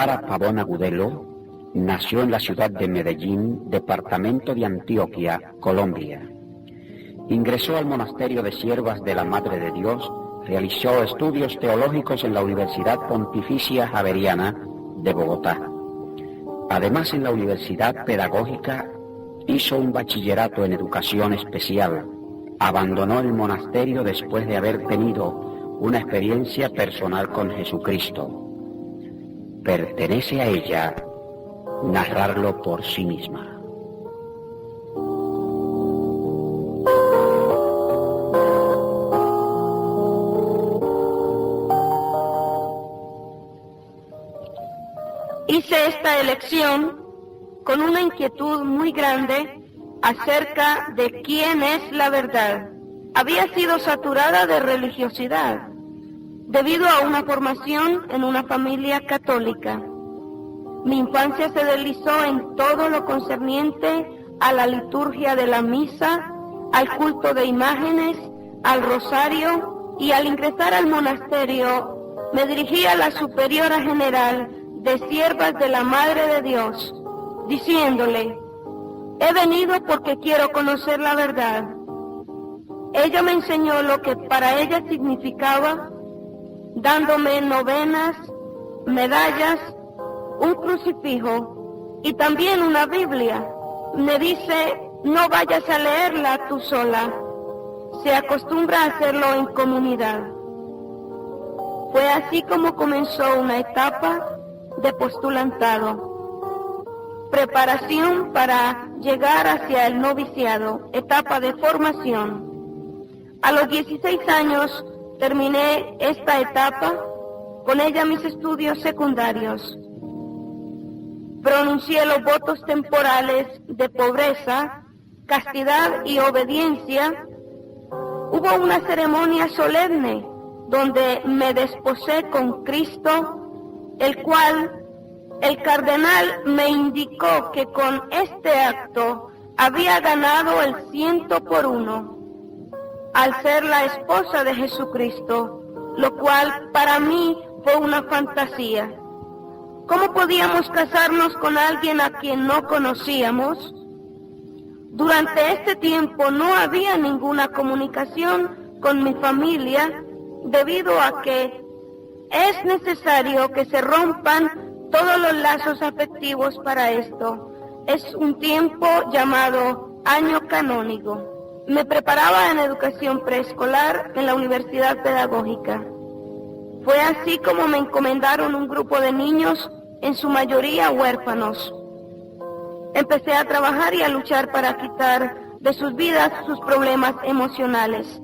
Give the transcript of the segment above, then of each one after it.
Clara Pavón Agudelo nació en la ciudad de Medellín, departamento de Antioquia, Colombia. Ingresó al monasterio de Siervas de la Madre de Dios, realizó estudios teológicos en la Universidad Pontificia Javeriana de Bogotá. Además, en la Universidad Pedagógica hizo un bachillerato en educación especial. Abandonó el monasterio después de haber tenido una experiencia personal con Jesucristo. Pertenece a ella narrarlo por sí misma. Hice esta elección con una inquietud muy grande acerca de quién es la verdad. Había sido saturada de religiosidad debido a una formación en una familia católica. Mi infancia se deslizó en todo lo concerniente a la liturgia de la misa, al culto de imágenes, al rosario, y al ingresar al monasterio me dirigí a la superiora general de Siervas de la Madre de Dios, diciéndole: he venido porque quiero conocer la verdad. Ella me enseñó lo que para ella significaba, dándome novenas, medallas, un crucifijo y también una Biblia. Me dice: no vayas a leerla tú sola, se acostumbra a hacerlo en comunidad. Fue así como comenzó una etapa de postulantado, preparación para llegar hacia el noviciado, etapa de formación. A los 16 años terminé esta etapa, con ella mis estudios secundarios. Pronuncié los votos temporales de pobreza, castidad y obediencia. Hubo una ceremonia solemne donde me desposé con Cristo, el cual el cardenal me indicó que con este acto había ganado el 100 por 1 al ser la esposa de Jesucristo, lo cual para mí fue una fantasía. ¿Cómo podíamos casarnos con alguien a quien no conocíamos? Durante este tiempo no había ninguna comunicación con mi familia, debido a que es necesario que se rompan todos los lazos afectivos para esto. Es un tiempo llamado año canónico. Me preparaba en educación preescolar en la Universidad Pedagógica. Fue así como me encomendaron un grupo de niños, en su mayoría huérfanos. Empecé a trabajar y a luchar para quitar de sus vidas sus problemas emocionales.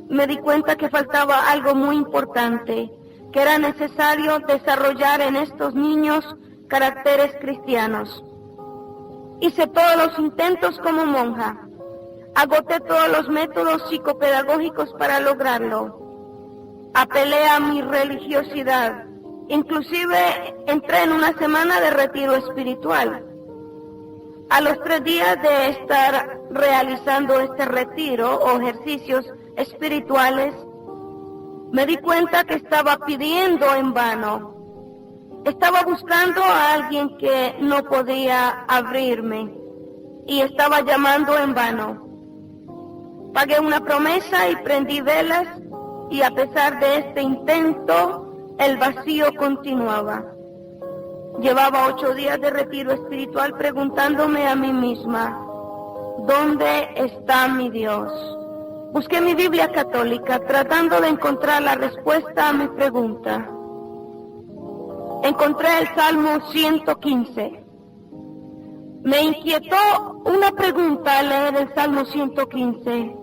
Me di cuenta que faltaba algo muy importante, que era necesario desarrollar en estos niños caracteres cristianos. Hice todos los intentos como monja. Agoté todos los métodos psicopedagógicos para lograrlo. Apelé a mi religiosidad. Inclusive entré en una semana de retiro espiritual. A los 3 días de estar realizando este retiro o ejercicios espirituales, me di cuenta que estaba pidiendo en vano. Estaba buscando a alguien que no podía abrirme y estaba llamando en vano. Pagué una promesa y prendí velas, y a pesar de este intento, el vacío continuaba. Llevaba 8 días de retiro espiritual preguntándome a mí misma: ¿dónde está mi Dios? Busqué mi Biblia católica tratando de encontrar la respuesta a mi pregunta. Encontré el Salmo 115. Me inquietó una pregunta al leer el Salmo 115.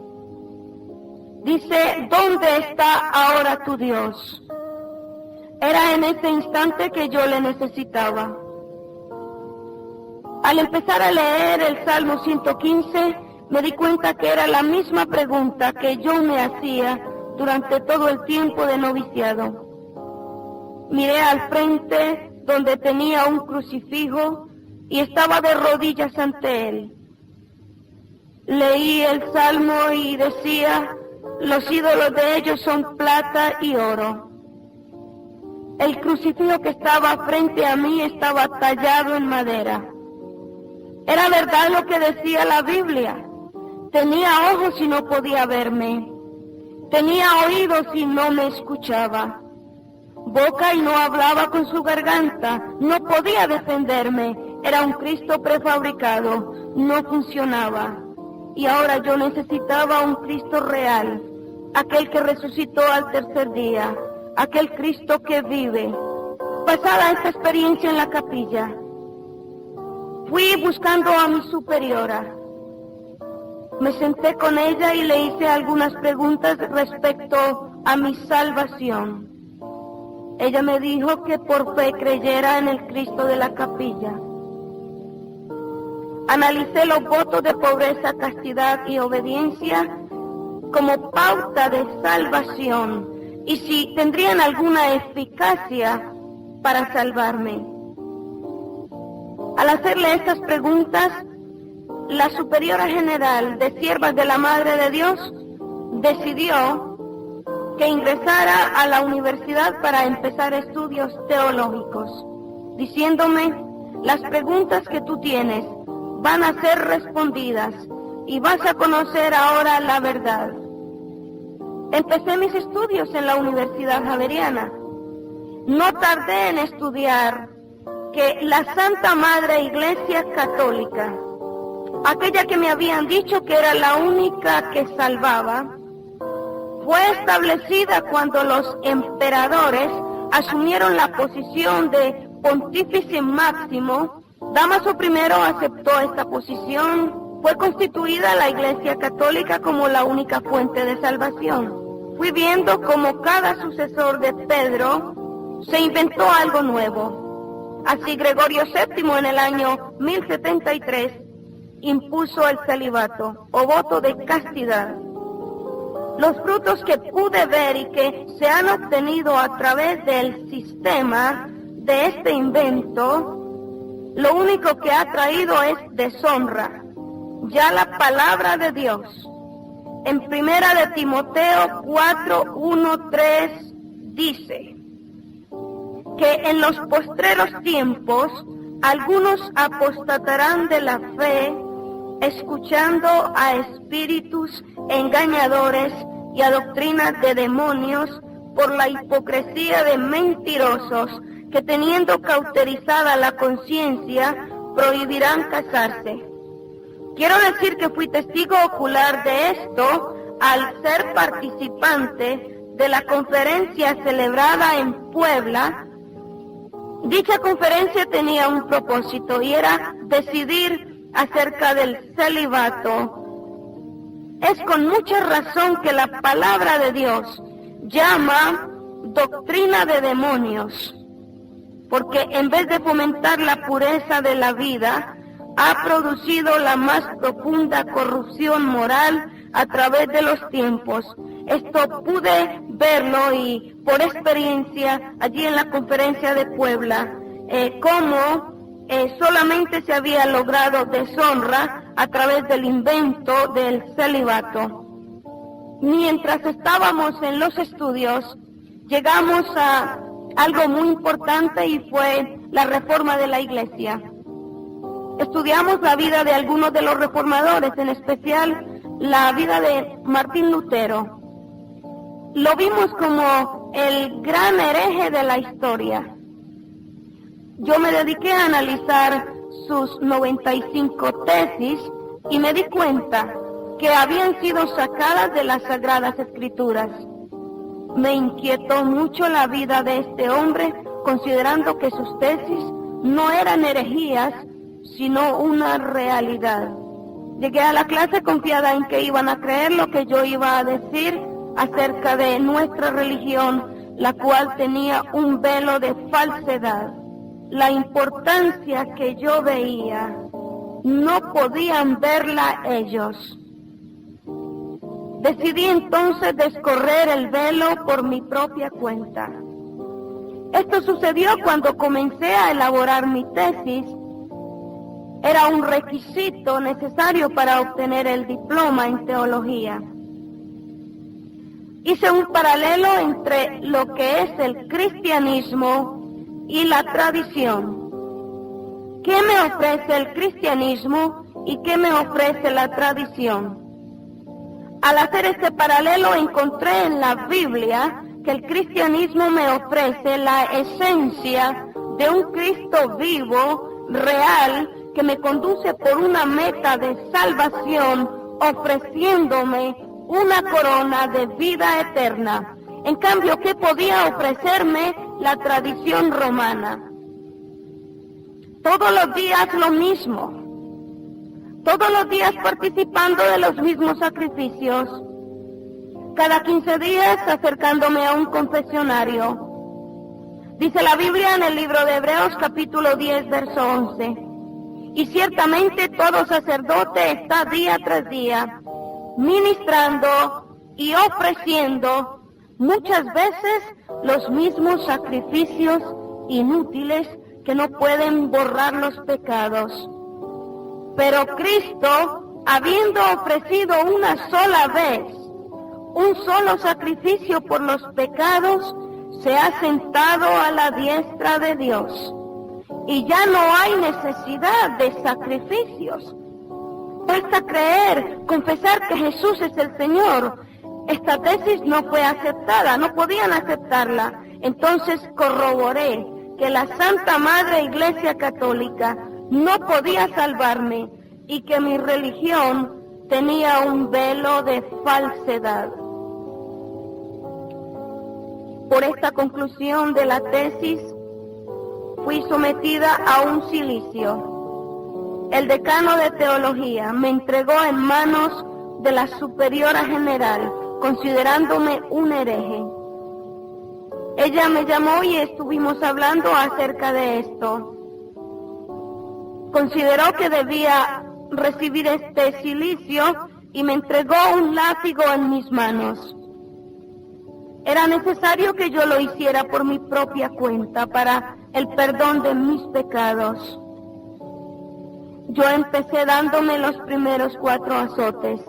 Dice: ¿dónde está ahora tu Dios? Era en ese instante que yo le necesitaba. Al empezar a leer el Salmo 115, me di cuenta que era la misma pregunta que yo me hacía durante todo el tiempo de noviciado. Miré al frente donde tenía un crucifijo y estaba de rodillas ante él. Leí el Salmo y decía: los ídolos de ellos son plata y oro. El crucifijo que estaba frente a mí estaba tallado en madera. Era verdad lo que decía la Biblia. Tenía ojos y no podía verme. Tenía oídos y no me escuchaba. Boca y no hablaba con su garganta. No podía defenderme. Era un Cristo prefabricado. No funcionaba. Y ahora yo necesitaba un Cristo real. Aquel que resucitó al tercer día. Aquel Cristo que vive. Pasada esta experiencia en la capilla, fui buscando a mi superiora. Me senté con ella y le hice algunas preguntas respecto a mi salvación. Ella me dijo que por fe creyera en el Cristo de la capilla. Analicé los votos de pobreza, castidad y obediencia como pauta de salvación y si tendrían alguna eficacia para salvarme. Al hacerle estas preguntas, la superiora general de Siervas de la Madre de Dios decidió que ingresara a la universidad para empezar estudios teológicos, diciéndome: las preguntas que tú tienes van a ser respondidas y vas a conocer ahora la verdad. Empecé mis estudios en la Universidad Javeriana. No tardé en estudiar que la Santa Madre Iglesia Católica, aquella que me habían dicho que era la única que salvaba, fue establecida cuando los emperadores asumieron la posición de pontífice máximo. Damaso I aceptó esta posición. Fue constituida la Iglesia Católica como la única fuente de salvación. Fui viendo como cada sucesor de Pedro se inventó algo nuevo. Así Gregorio VII en el año 1073 impuso el celibato o voto de castidad. Los frutos que pude ver y que se han obtenido a través del sistema de este invento, lo único que ha traído es deshonra. Ya la palabra de Dios, en Primera de Timoteo 4, 1, 3, dice que en los postreros tiempos algunos apostatarán de la fe, escuchando a espíritus engañadores y a doctrinas de demonios, por la hipocresía de mentirosos que, teniendo cauterizada la conciencia, prohibirán casarse. Quiero decir que fui testigo ocular de esto al ser participante de la conferencia celebrada en Puebla. Dicha conferencia tenía un propósito y era decidir acerca del celibato. Es con mucha razón que la palabra de Dios llama doctrina de demonios, porque en vez de fomentar la pureza de la vida, ha producido la más profunda corrupción moral a través de los tiempos. Esto pude verlo y por experiencia allí en la conferencia de Puebla, cómo solamente se había logrado deshonra a través del invento del celibato. Mientras estábamos en los estudios, llegamos a algo muy importante y fue la reforma de la iglesia. Estudiamos la vida de algunos de los reformadores, en especial la vida de Martín Lutero. Lo vimos como el gran hereje de la historia. Yo me dediqué a analizar sus 95 tesis y me di cuenta que habían sido sacadas de las Sagradas Escrituras. Me inquietó mucho la vida de este hombre, considerando que sus tesis no eran herejías, sino una realidad. Llegué a la clase confiada en que iban a creer lo que yo iba a decir acerca de nuestra religión, la cual tenía un velo de falsedad. La importancia que yo veía, no podían verla ellos. Decidí entonces descorrer el velo por mi propia cuenta. Esto sucedió cuando comencé a elaborar mi tesis. Era un requisito necesario para obtener el diploma en teología. hice un paralelo entre lo que es el cristianismo y la tradición. ¿Qué me ofrece el cristianismo y qué me ofrece la tradición? Al hacer este paralelo encontré en la Biblia que el cristianismo me ofrece la esencia de un Cristo vivo, real, que me conduce por una meta de salvación, ofreciéndome una corona de vida eterna. En cambio, ¿qué podía ofrecerme la tradición romana? Todos los días lo mismo. Todos los días participando de los mismos sacrificios. Cada 15 días acercándome a un confesionario. Dice la Biblia en el libro de Hebreos capítulo 10, verso 11. Y ciertamente todo sacerdote está día tras día ministrando y ofreciendo muchas veces los mismos sacrificios inútiles que no pueden borrar los pecados. Pero Cristo, habiendo ofrecido una sola vez un solo sacrificio por los pecados, se ha sentado a la diestra de Dios. Y ya no hay necesidad de sacrificios. Basta creer, confesar que Jesús es el Señor. Esta tesis no fue aceptada, no podían aceptarla. Entonces corroboré que la Santa Madre Iglesia Católica no podía salvarme y que mi religión tenía un velo de falsedad. Por esta conclusión de la tesis, fui sometida a un silicio. El decano de teología me entregó en manos de la superiora general, considerándome un hereje. Ella me llamó y estuvimos hablando acerca de esto. Consideró que debía recibir este silicio y me entregó un látigo en mis manos. Era necesario que yo lo hiciera por mi propia cuenta para el perdón de mis pecados. Yo empecé dándome los primeros 4 azotes.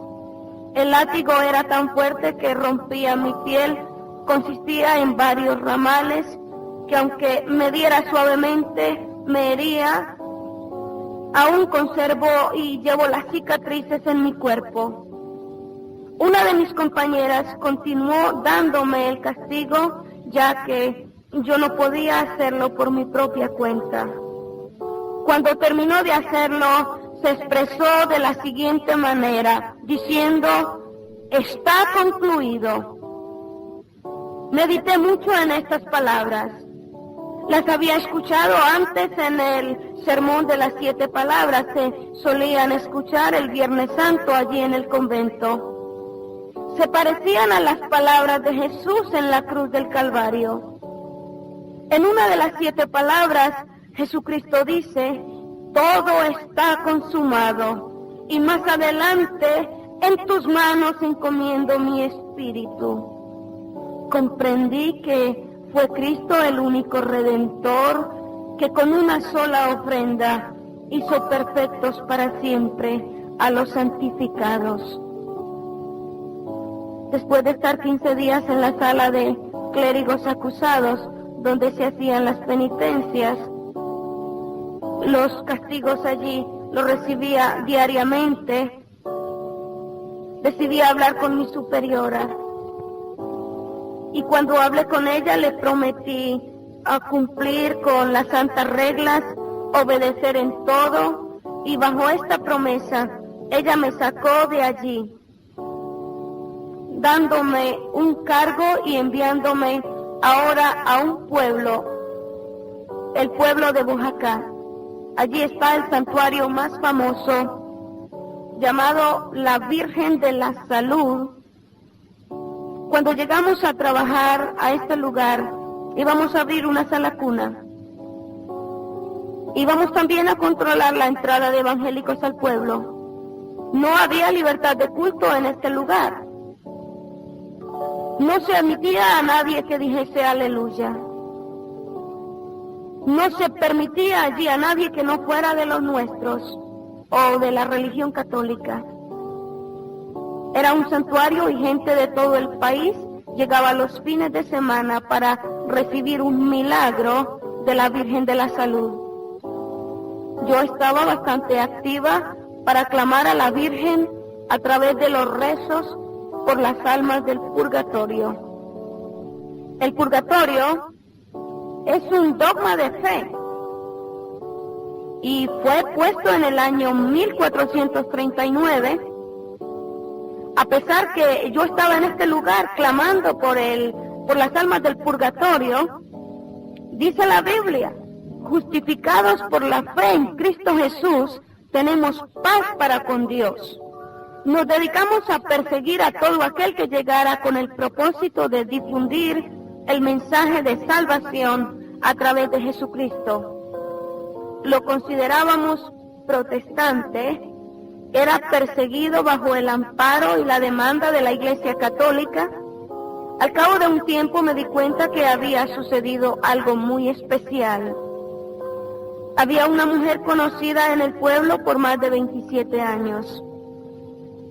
El látigo era tan fuerte que rompía mi piel, consistía en varios ramales que aunque me diera suavemente, me hería. Aún conservo y llevo las cicatrices en mi cuerpo. Una de mis compañeras continuó dándome el castigo, ya que yo no podía hacerlo por mi propia cuenta. Cuando terminó de hacerlo, se expresó de la siguiente manera, diciendo: está concluido. Medité mucho en estas palabras. Las había escuchado antes en el sermón de las 7 palabras que solían escuchar el Viernes Santo allí en el convento. Se parecían a las palabras de Jesús en la cruz del Calvario. En una de las 7 palabras, Jesucristo dice: todo está consumado, y más adelante, en tus manos encomiendo mi espíritu. Comprendí que fue Cristo el único Redentor que con una sola ofrenda hizo perfectos para siempre a los santificados. Después de estar 15 días en la sala de clérigos acusados, donde se hacían las penitencias, los castigos allí los recibía diariamente, decidí hablar con mi superiora. Y cuando hablé con ella le prometí a cumplir con las santas reglas, obedecer en todo, y bajo esta promesa ella me sacó de allí, dándome un cargo y enviándome ahora a un pueblo, el pueblo de Bojacá. Allí está el santuario más famoso, llamado la Virgen de la Salud. Cuando llegamos a trabajar a este lugar, íbamos a abrir una sala cuna. Íbamos también a controlar la entrada de evangélicos al pueblo. No había libertad de culto en este lugar. No se admitía a nadie que dijese aleluya. No se permitía allí a nadie que no fuera de los nuestros o de la religión católica. Era un santuario y gente de todo el país llegaba los fines de semana para recibir un milagro de la Virgen de la Salud. Yo estaba bastante activa para clamar a la Virgen a través de los rezos por las almas del purgatorio. El purgatorio es un dogma de fe y fue puesto en el año 1439. A pesar que yo estaba en este lugar clamando por las almas del purgatorio, dice la Biblia: justificados por la fe en Cristo Jesús, tenemos paz para con Dios. Nos dedicamos a perseguir a todo aquel que llegara con el propósito de difundir el mensaje de salvación a través de Jesucristo. Lo considerábamos protestante, era perseguido bajo el amparo y la demanda de la Iglesia Católica. Al cabo de un tiempo me di cuenta que había sucedido algo muy especial. Había una mujer conocida en el pueblo por más de 27 años.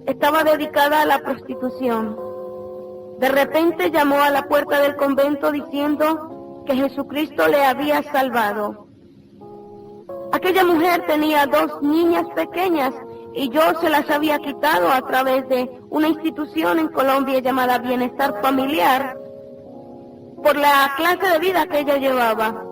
Estaba dedicada a la prostitución. De repente llamó a la puerta del convento diciendo que Jesucristo le había salvado. Aquella mujer tenía 2 niñas pequeñas y yo se las había quitado a través de una institución en Colombia llamada Bienestar Familiar por la clase de vida que ella llevaba.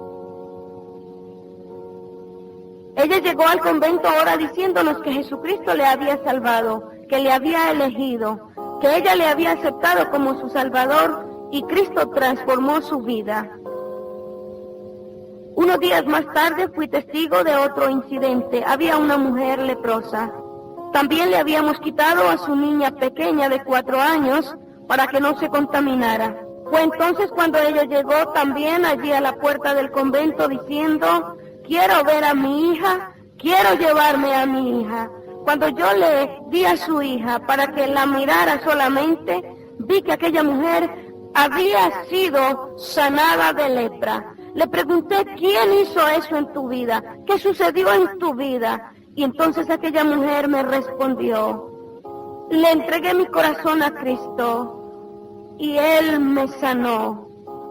Ella llegó al convento ahora diciéndonos que Jesucristo le había salvado, que le había elegido, que ella le había aceptado como su Salvador y Cristo transformó su vida. Unos días más tarde fui testigo de otro incidente. Había una mujer leprosa. También le habíamos quitado a su niña pequeña de 4 años para que no se contaminara. Fue entonces cuando ella llegó también allí a la puerta del convento diciendo: quiero ver a mi hija, quiero llevarme a mi hija. Cuando yo le di a su hija para que la mirara solamente, vi que aquella mujer había sido sanada de lepra. Le pregunté: ¿quién hizo eso en tu vida? ¿Qué sucedió en tu vida? Y entonces aquella mujer me respondió: le entregué mi corazón a Cristo y Él me sanó.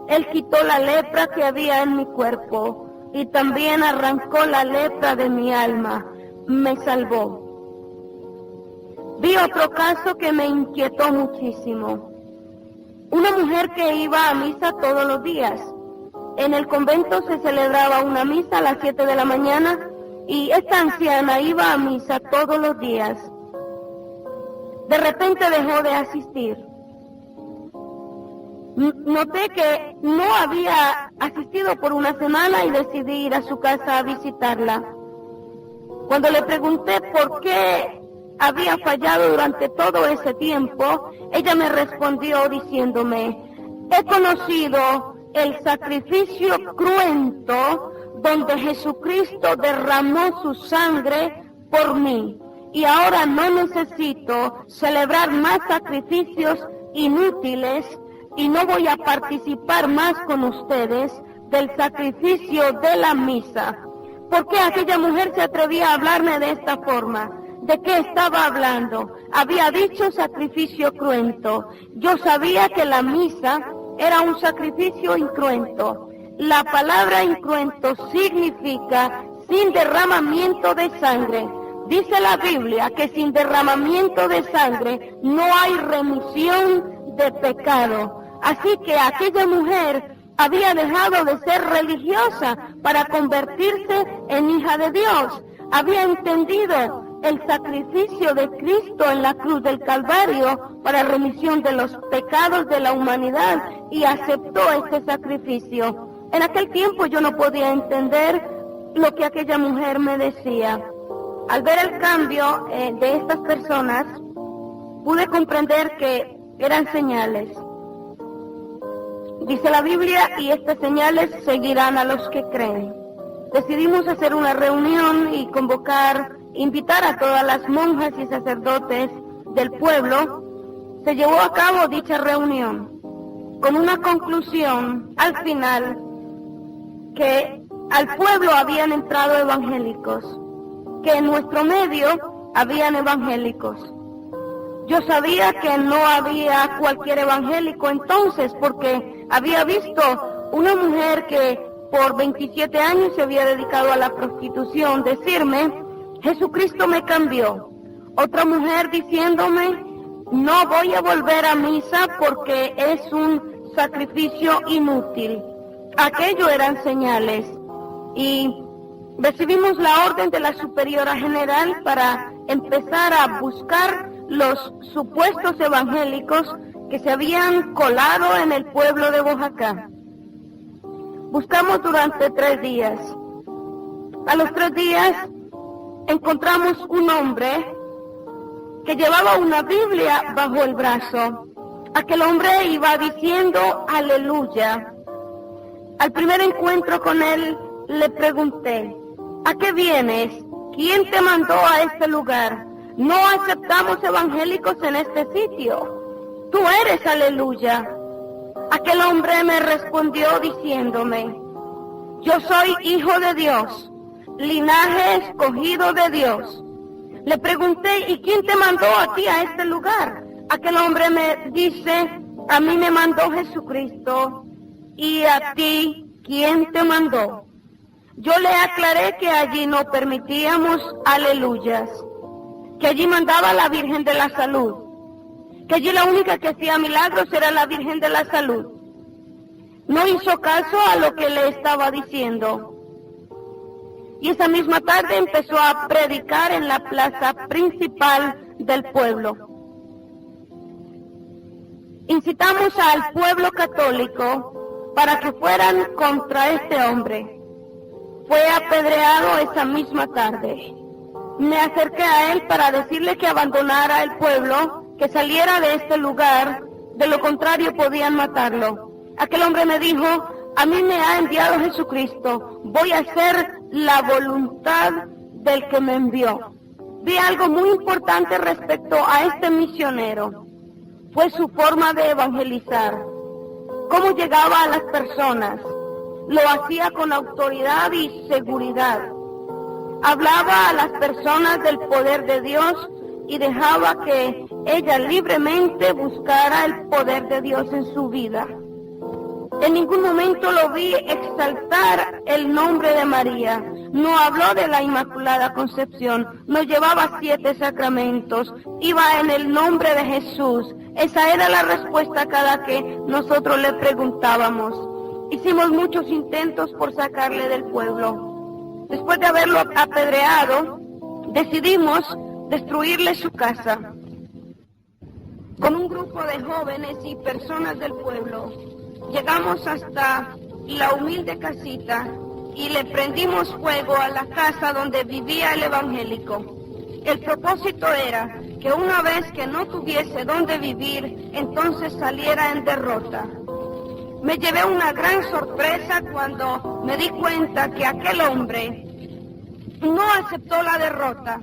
Él quitó la lepra que había en mi cuerpo y también arrancó la lepra de mi alma. Me salvó. Vi otro caso que me inquietó muchísimo. Una mujer que iba a misa todos los días. En el convento se celebraba una misa a las 7 de la mañana y esta anciana iba a misa todos los días. De repente dejó de asistir. Noté que no había asistido por una semana y decidí ir a su casa a visitarla. Cuando le pregunté por qué había fallado durante todo ese tiempo, ella me respondió diciéndome: he conocido el sacrificio cruento donde Jesucristo derramó su sangre por mí y ahora no necesito celebrar más sacrificios inútiles y no voy a participar más con ustedes del sacrificio de la misa. ¿Por qué aquella mujer se atrevía a hablarme de esta forma? ¿De qué estaba hablando? Había dicho sacrificio cruento. Yo sabía que la misa era un sacrificio incruento. La palabra incruento significa sin derramamiento de sangre. Dice la Biblia que sin derramamiento de sangre no hay remisión de pecado. Así que aquella mujer había dejado de ser religiosa para convertirse en hija de Dios. Había entendido el sacrificio de Cristo en la cruz del Calvario para remisión de los pecados de la humanidad y aceptó este sacrificio. En aquel tiempo yo no podía entender lo que aquella mujer me decía. Al ver el cambio de estas personas, pude comprender que eran señales. Dice la Biblia: y estas señales seguirán a los que creen. Decidimos hacer una reunión y invitar a todas las monjas y sacerdotes del pueblo. Se llevó a cabo dicha reunión con una conclusión al final, que al pueblo habían entrado evangélicos, que en nuestro medio habían evangélicos. Yo sabía que no había cualquier evangélico entonces, porque había visto una mujer que por 27 años se había dedicado a la prostitución decirme: Jesucristo me cambió. Otra mujer diciéndome: no voy a volver a misa porque es un sacrificio inútil. Aquello eran señales. Y recibimos la orden de la superiora general para empezar a buscar los supuestos evangélicos que se habían colado en el pueblo de Oaxaca. Buscamos durante 3 días. A los 3 días encontramos un hombre que llevaba una Biblia bajo el brazo. Aquel hombre iba diciendo aleluya. Al primer encuentro con él le pregunté: ¿a qué vienes? ¿Quién te mandó a este lugar? No aceptamos evangélicos en este sitio. Tú eres aleluya. Aquel hombre me respondió diciéndome: yo soy hijo de Dios, linaje escogido de Dios. Le pregunté: ¿y quién te mandó a ti a este lugar? Aquel hombre me dice: a mí me mandó Jesucristo. ¿Y a ti quién te mandó? Yo le aclaré que allí no permitíamos aleluyas, que allí mandaba la Virgen de la Salud, que allí la única que hacía milagros era la Virgen de la Salud. No hizo caso a lo que le estaba diciendo. Y esa misma tarde empezó a predicar en la plaza principal del pueblo. Incitamos al pueblo católico para que fueran contra este hombre. Fue apedreado esa misma tarde. Me acerqué a él para decirle que abandonara el pueblo, que saliera de este lugar, de lo contrario podían matarlo. Aquel hombre me dijo: a mí me ha enviado Jesucristo, voy a hacer la voluntad del que me envió. Vi algo muy importante respecto a este misionero. Fue su forma de evangelizar, cómo llegaba a las personas. Lo hacía con autoridad y seguridad. Hablaba a las personas del poder de Dios y dejaba que ella libremente buscara el poder de Dios en su vida. En ningún momento lo vi exaltar el nombre de María. No habló de la Inmaculada Concepción. No llevaba 7 sacramentos. Iba en el nombre de Jesús. Esa era la respuesta cada que nosotros le preguntábamos. Hicimos muchos intentos por sacarle del pueblo. Después de haberlo apedreado, decidimos destruirle su casa. Con un grupo de jóvenes y personas del pueblo, llegamos hasta la humilde casita y le prendimos fuego a la casa donde vivía el evangélico. El propósito era que una vez que no tuviese dónde vivir, entonces saliera en derrota. Me llevé una gran sorpresa cuando me di cuenta que aquel hombre no aceptó la derrota.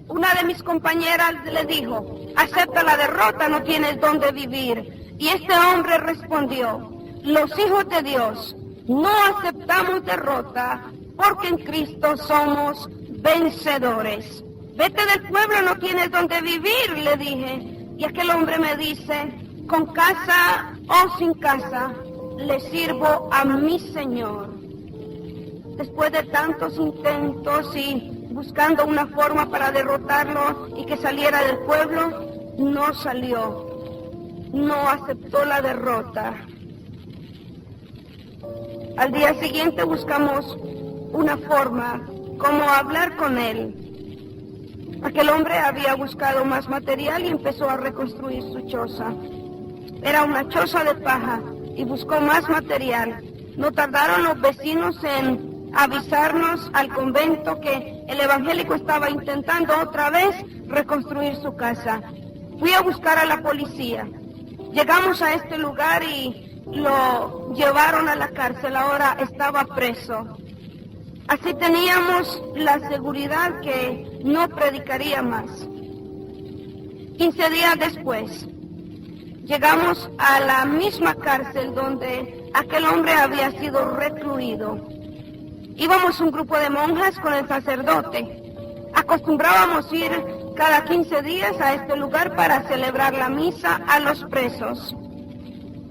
Una de mis compañeras le dijo: acepta la derrota, no tienes dónde vivir. Y este hombre respondió: los hijos de Dios no aceptamos derrota porque en Cristo somos vencedores. Vete del pueblo, no tienes dónde vivir, le dije. Y aquel hombre me dice: con casa o sin casa, le sirvo a mi Señor. Después de tantos intentos y buscando una forma para derrotarlo y que saliera del pueblo, no salió. No aceptó la derrota. Al día siguiente buscamos una forma como hablar con él. Aquel hombre había buscado más material y empezó a reconstruir su choza. Era una choza de paja y buscó más material. No tardaron los vecinos en avisarnos al convento que el evangélico estaba intentando otra vez reconstruir su casa. Fui a buscar a la policía. Llegamos a este lugar y lo llevaron a la cárcel. Ahora estaba preso. Así teníamos la seguridad que no predicaría más. 15 días después, llegamos a la misma cárcel donde aquel hombre había sido recluido. Íbamos un grupo de monjas con el sacerdote. Acostumbrábamos ir cada 15 días a este lugar para celebrar la misa a los presos.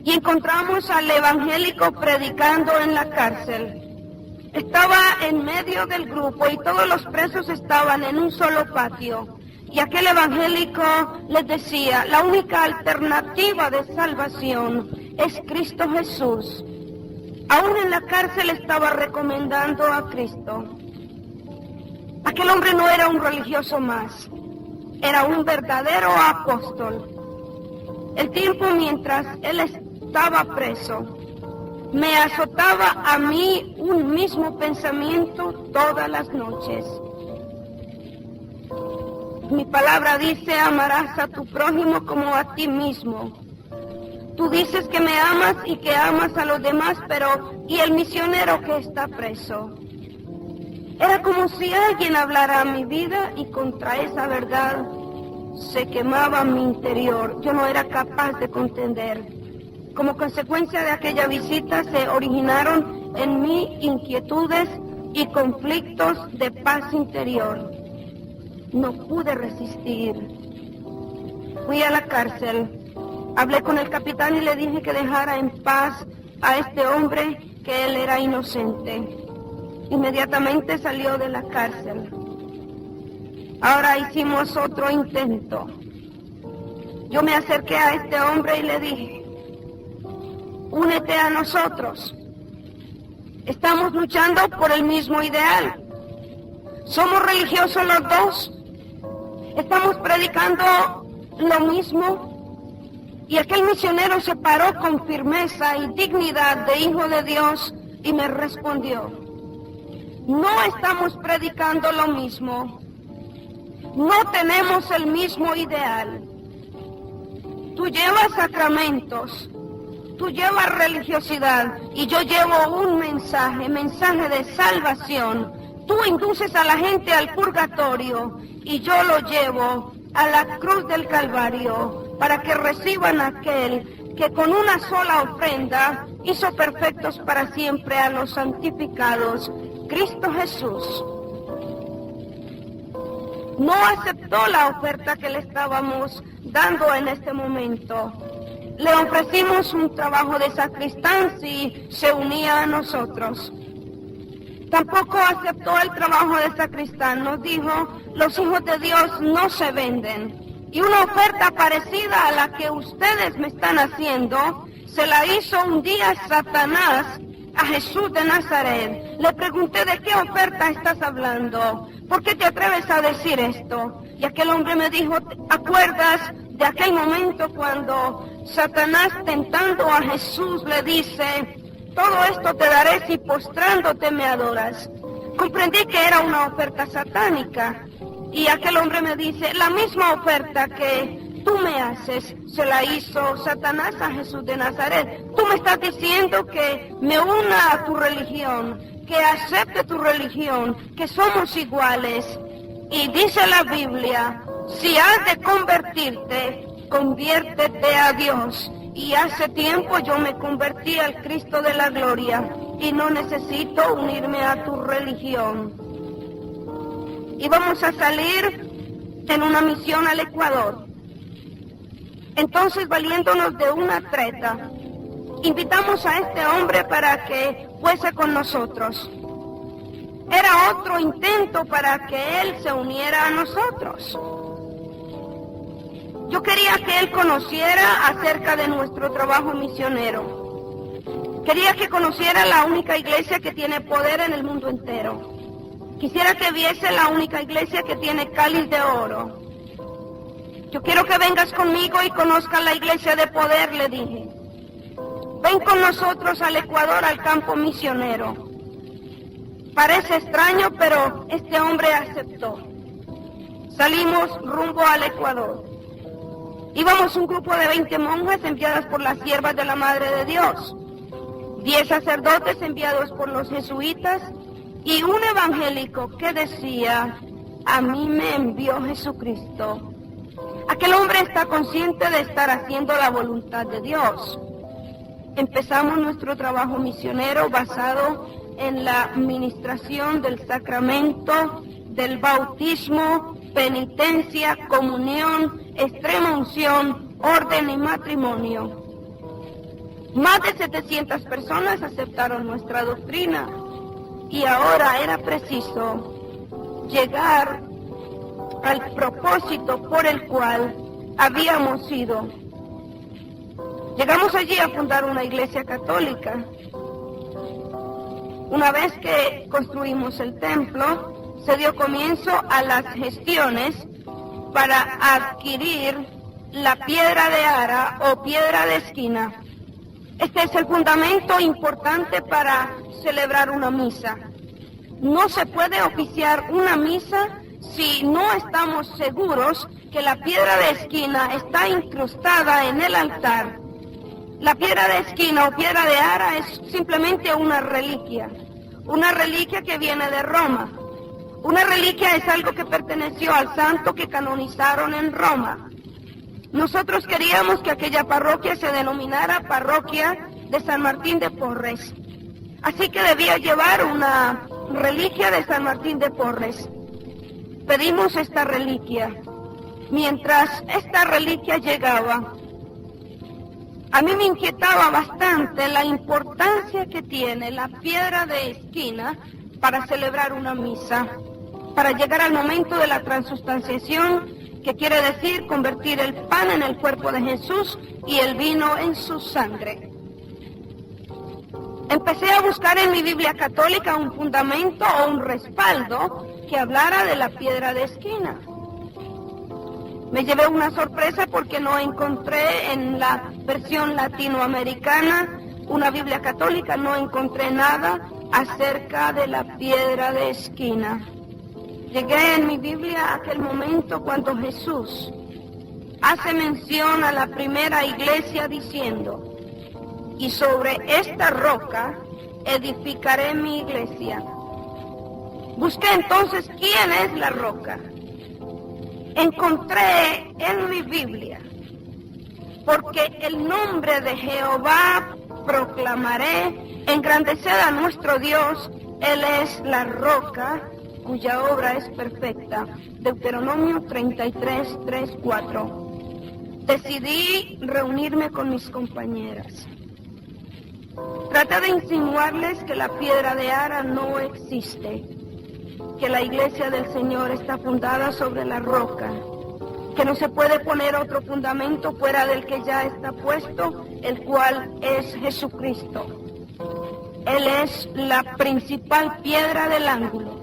Y encontramos al evangélico predicando en la cárcel. Estaba en medio del grupo y todos los presos estaban en un solo patio. Y aquel evangélico les decía, la única alternativa de salvación es Cristo Jesús. Aún en la cárcel estaba recomendando a Cristo. Aquel hombre no era un religioso más, era un verdadero apóstol. El tiempo mientras él estaba preso, me azotaba a mí un mismo pensamiento todas las noches. Mi palabra dice, amarás a tu prójimo como a ti mismo. Tú dices que me amas y que amas a los demás, pero ¿y el misionero que está preso? Era como si alguien hablara a mi vida y contra esa verdad se quemaba mi interior. Yo no era capaz de contender. Como consecuencia de aquella visita se originaron en mí inquietudes y conflictos de paz interior. No pude resistir. Fui a la cárcel. Hablé con el capitán y le dije que dejara en paz a este hombre, que él era inocente. Inmediatamente salió de la cárcel. Ahora hicimos otro intento. Yo me acerqué a este hombre y le dije, únete a nosotros. Estamos luchando por el mismo ideal. Somos religiosos los dos. Estamos predicando lo mismo. Y aquel misionero se paró con firmeza y dignidad de hijo de Dios y me respondió, no estamos predicando lo mismo. No tenemos el mismo ideal. Tú llevas sacramentos, tú llevas religiosidad y yo llevo un mensaje de salvación. Tú induces a la gente al purgatorio y yo lo llevo a la cruz del Calvario para que reciban aquel que con una sola ofrenda hizo perfectos para siempre a los santificados, Cristo Jesús. No aceptó la oferta que le estábamos dando en este momento. Le ofrecimos un trabajo de sacristán si se unía a nosotros. Tampoco aceptó el trabajo de sacristán. Nos dijo, los hijos de Dios no se venden. Y una oferta parecida a la que ustedes me están haciendo, se la hizo un día Satanás a Jesús de Nazaret. Le pregunté, ¿de qué oferta estás hablando? ¿Por qué te atreves a decir esto? Y aquel hombre me dijo, ¿te acuerdas de aquel momento cuando Satanás tentando a Jesús le dice, todo esto te daré si postrándote me adoras? Comprendí que era una oferta satánica. Y aquel hombre me dice, la misma oferta que tú me haces, se la hizo Satanás a Jesús de Nazaret. Tú me estás diciendo que me una a tu religión, que acepte tu religión, que somos iguales. Y dice la Biblia, si has de convertirte, conviértete a Dios. Y hace tiempo yo me convertí al Cristo de la gloria y no necesito unirme a tu religión. Íbamos a salir en una misión al Ecuador. Entonces, valiéndonos de una treta, invitamos a este hombre para que fuese con nosotros. Era otro intento para que él se uniera a nosotros. Yo quería que él conociera acerca de nuestro trabajo misionero. Quería que conociera la única iglesia que tiene poder en el mundo entero. Quisiera que viese la única iglesia que tiene cáliz de oro. Yo quiero que vengas conmigo y conozcas la iglesia de poder, le dije. Ven con nosotros al Ecuador, al campo misionero. Parece extraño, pero este hombre aceptó. Salimos rumbo al Ecuador. Íbamos un grupo de 20 monjas enviadas por las siervas de la Madre de Dios, 10 sacerdotes enviados por los jesuitas, y un evangélico que decía, a mí me envió Jesucristo. Aquel hombre está consciente de estar haciendo la voluntad de Dios. Empezamos nuestro trabajo misionero basado en la administración del sacramento del bautismo, penitencia, comunión, extrema unción, orden y matrimonio. Más de 700 personas aceptaron nuestra doctrina y ahora era preciso llegar al propósito por el cual habíamos ido. Llegamos allí a fundar una iglesia católica. Una vez que construimos el templo, se dio comienzo a las gestiones para adquirir la piedra de ara o piedra de esquina. Este es el fundamento importante para celebrar una misa. No se puede oficiar una misa si no estamos seguros que la piedra de esquina está incrustada en el altar. La piedra de esquina o piedra de ara es simplemente una reliquia que viene de Roma. Una reliquia es algo que perteneció al santo que canonizaron en Roma. Nosotros queríamos que aquella parroquia se denominara Parroquia de San Martín de Porres. Así que debía llevar una reliquia de San Martín de Porres. Pedimos esta reliquia. Mientras esta reliquia llegaba, a mí me inquietaba bastante la importancia que tiene la piedra de esquina para celebrar una misa, para llegar al momento de la transustanciación, que quiere decir convertir el pan en el cuerpo de Jesús y el vino en su sangre. Empecé a buscar en mi Biblia católica un fundamento o un respaldo que hablara de la piedra de esquina. Me llevé una sorpresa porque no encontré en la versión latinoamericana, una Biblia católica, no encontré nada acerca de la piedra de esquina. Llegué en mi Biblia a aquel momento cuando Jesús hace mención a la primera iglesia diciendo: y sobre esta roca edificaré mi iglesia. Busqué entonces quién es la roca. Encontré en mi Biblia: porque el nombre de Jehová proclamaré, engrandecer a nuestro Dios, Él es la roca cuya obra es perfecta. Deuteronomio 33, 3, 4. Decidí reunirme con mis compañeras. Traté de insinuarles que la piedra de ara no existe, que la iglesia del Señor está fundada sobre la roca, que no se puede poner otro fundamento fuera del que ya está puesto, el cual es Jesucristo. Él es la principal piedra del ángulo.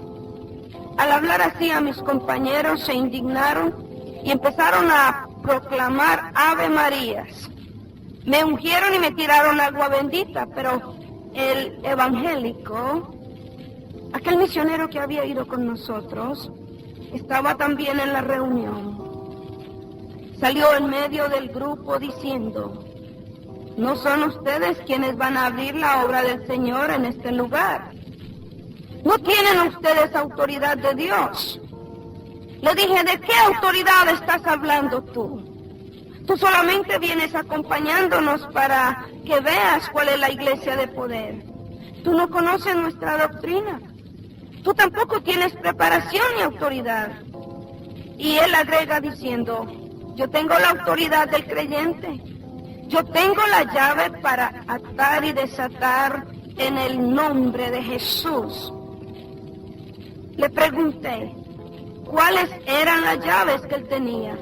Al hablar así a mis compañeros se indignaron y empezaron a proclamar Ave Marías. Me ungieron y me tiraron agua bendita, pero el evangélico, aquel misionero que había ido con nosotros, estaba también en la reunión. Salió en medio del grupo diciendo: no son ustedes quienes van a abrir la obra del Señor en este lugar. No tienen ustedes autoridad de Dios. Le dije: ¿de qué autoridad estás hablando tú? Tú solamente vienes acompañándonos para que veas cuál es la iglesia de poder. Tú no conoces nuestra doctrina. Tú tampoco tienes preparación ni autoridad. Y él agrega diciendo: yo tengo la autoridad del creyente. Yo tengo la llave para atar y desatar en el nombre de Jesús. Le pregunté cuáles eran las llaves que él tenía.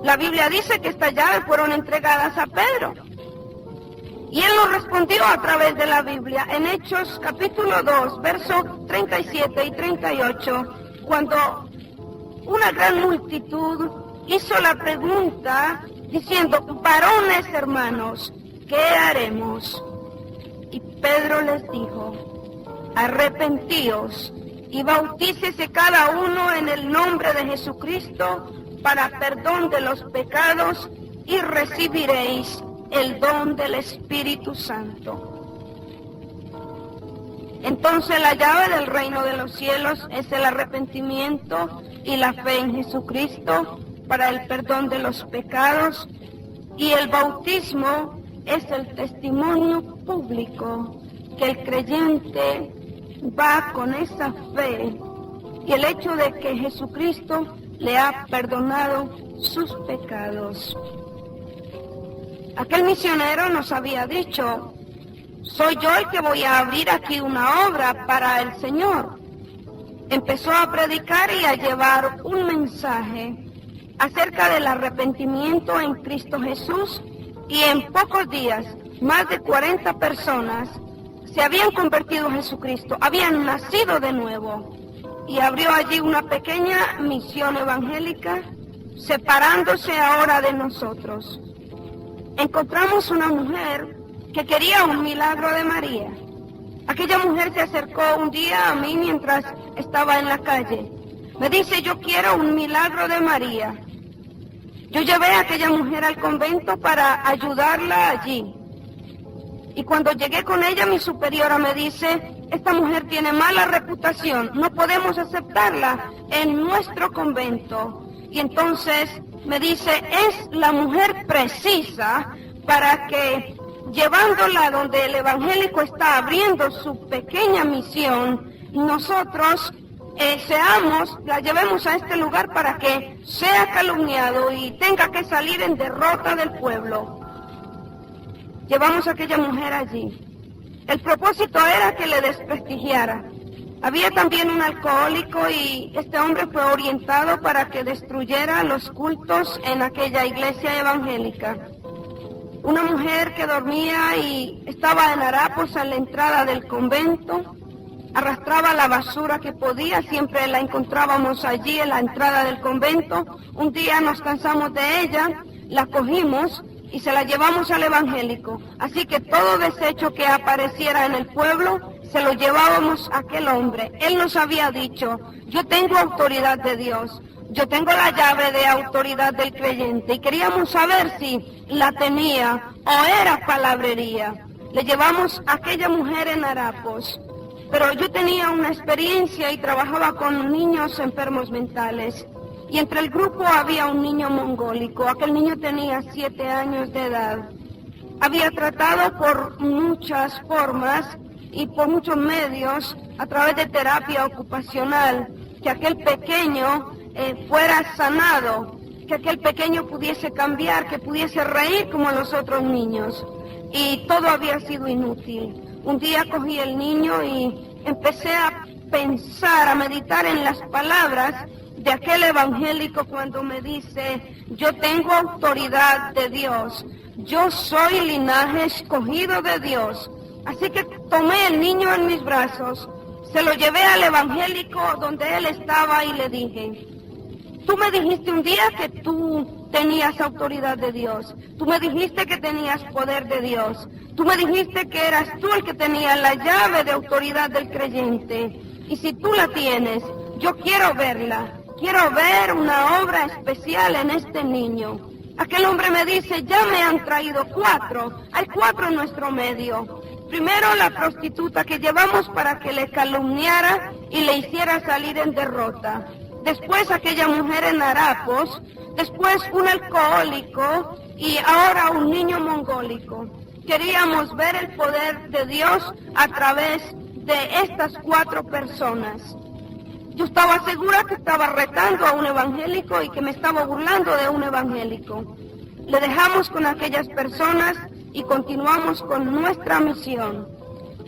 La Biblia dice que estas llaves fueron entregadas a Pedro. Y él nos respondió a través de la Biblia en Hechos capítulo 2, versos 37 y 38, cuando una gran multitud hizo la pregunta diciendo: varones hermanos, ¿qué haremos? Y Pedro les dijo: arrepentíos y bautícese cada uno en el nombre de Jesucristo para perdón de los pecados y recibiréis el don del Espíritu Santo. Entonces la llave del reino de los cielos es el arrepentimiento y la fe en Jesucristo para el perdón de los pecados, y el bautismo es el testimonio público que el creyente va con esa fe y el hecho de que Jesucristo le ha perdonado sus pecados. Aquel misionero nos había dicho: soy yo el que voy a abrir aquí una obra para el Señor. Empezó a predicar y a llevar un mensaje acerca del arrepentimiento en Cristo Jesús, y en pocos días más de 40 personas se habían convertido a Jesucristo, habían nacido de nuevo, y abrió allí una pequeña misión evangélica, separándose ahora de nosotros. Encontramos una mujer que quería un milagro de María. Aquella mujer se acercó un día a mí mientras estaba en la calle. Me dice: yo quiero un milagro de María. Yo llevé a aquella mujer al convento para ayudarla allí. Y cuando llegué con ella, mi superiora me dice: esta mujer tiene mala reputación, no podemos aceptarla en nuestro convento. Y entonces me dice: es la mujer precisa para que, llevándola donde el evangélico está abriendo su pequeña misión, nosotros la llevemos a este lugar para que sea calumniado y tenga que salir en derrota del pueblo. Llevamos a aquella mujer allí. El propósito era que le desprestigiara. Había también un alcohólico y este hombre fue orientado para que destruyera los cultos en aquella iglesia evangélica. Una mujer que dormía y estaba en harapos a la entrada del convento, arrastraba la basura que podía, siempre la encontrábamos allí en la entrada del convento. Un día nos cansamos de ella, la cogimos y se la llevamos al evangélico. Así que todo desecho que apareciera en el pueblo, se lo llevábamos a aquel hombre. Él nos había dicho: yo tengo autoridad de Dios, yo tengo la llave de autoridad del creyente, y queríamos saber si la tenía o era palabrería. Le llevamos a aquella mujer en harapos, pero yo tenía una experiencia y trabajaba con niños enfermos mentales, y entre el grupo había un niño mongólico. Aquel niño tenía 7 años de edad. Había tratado por muchas formas y por muchos medios, a través de terapia ocupacional, que aquel pequeño fuera sanado, que aquel pequeño pudiese cambiar, que pudiese reír como los otros niños, y todo había sido inútil. Un día cogí el niño y empecé a pensar, a meditar en las palabras de aquel evangélico cuando me dice: yo tengo autoridad de Dios, yo soy linaje escogido de Dios. Así que tomé el niño en mis brazos, se lo llevé al evangélico donde él estaba y le dije: tú me dijiste un día que tú tenías autoridad de Dios, tú me dijiste que tenías poder de Dios, tú me dijiste que eras tú el que tenía la llave de autoridad del creyente, y si tú la tienes, yo quiero verla, quiero ver una obra especial en este niño. Aquel hombre me dice: ya me han traído 4, hay 4 en nuestro medio. Primero la prostituta que llevamos para que le calumniara y le hiciera salir en derrota. Después aquella mujer en harapos, después un alcohólico y ahora un niño mongólico. Queríamos ver el poder de Dios a través de estas 4 personas. Yo estaba segura que estaba retando a un evangélico y que me estaba burlando de un evangélico. Le dejamos con aquellas personas y continuamos con nuestra misión.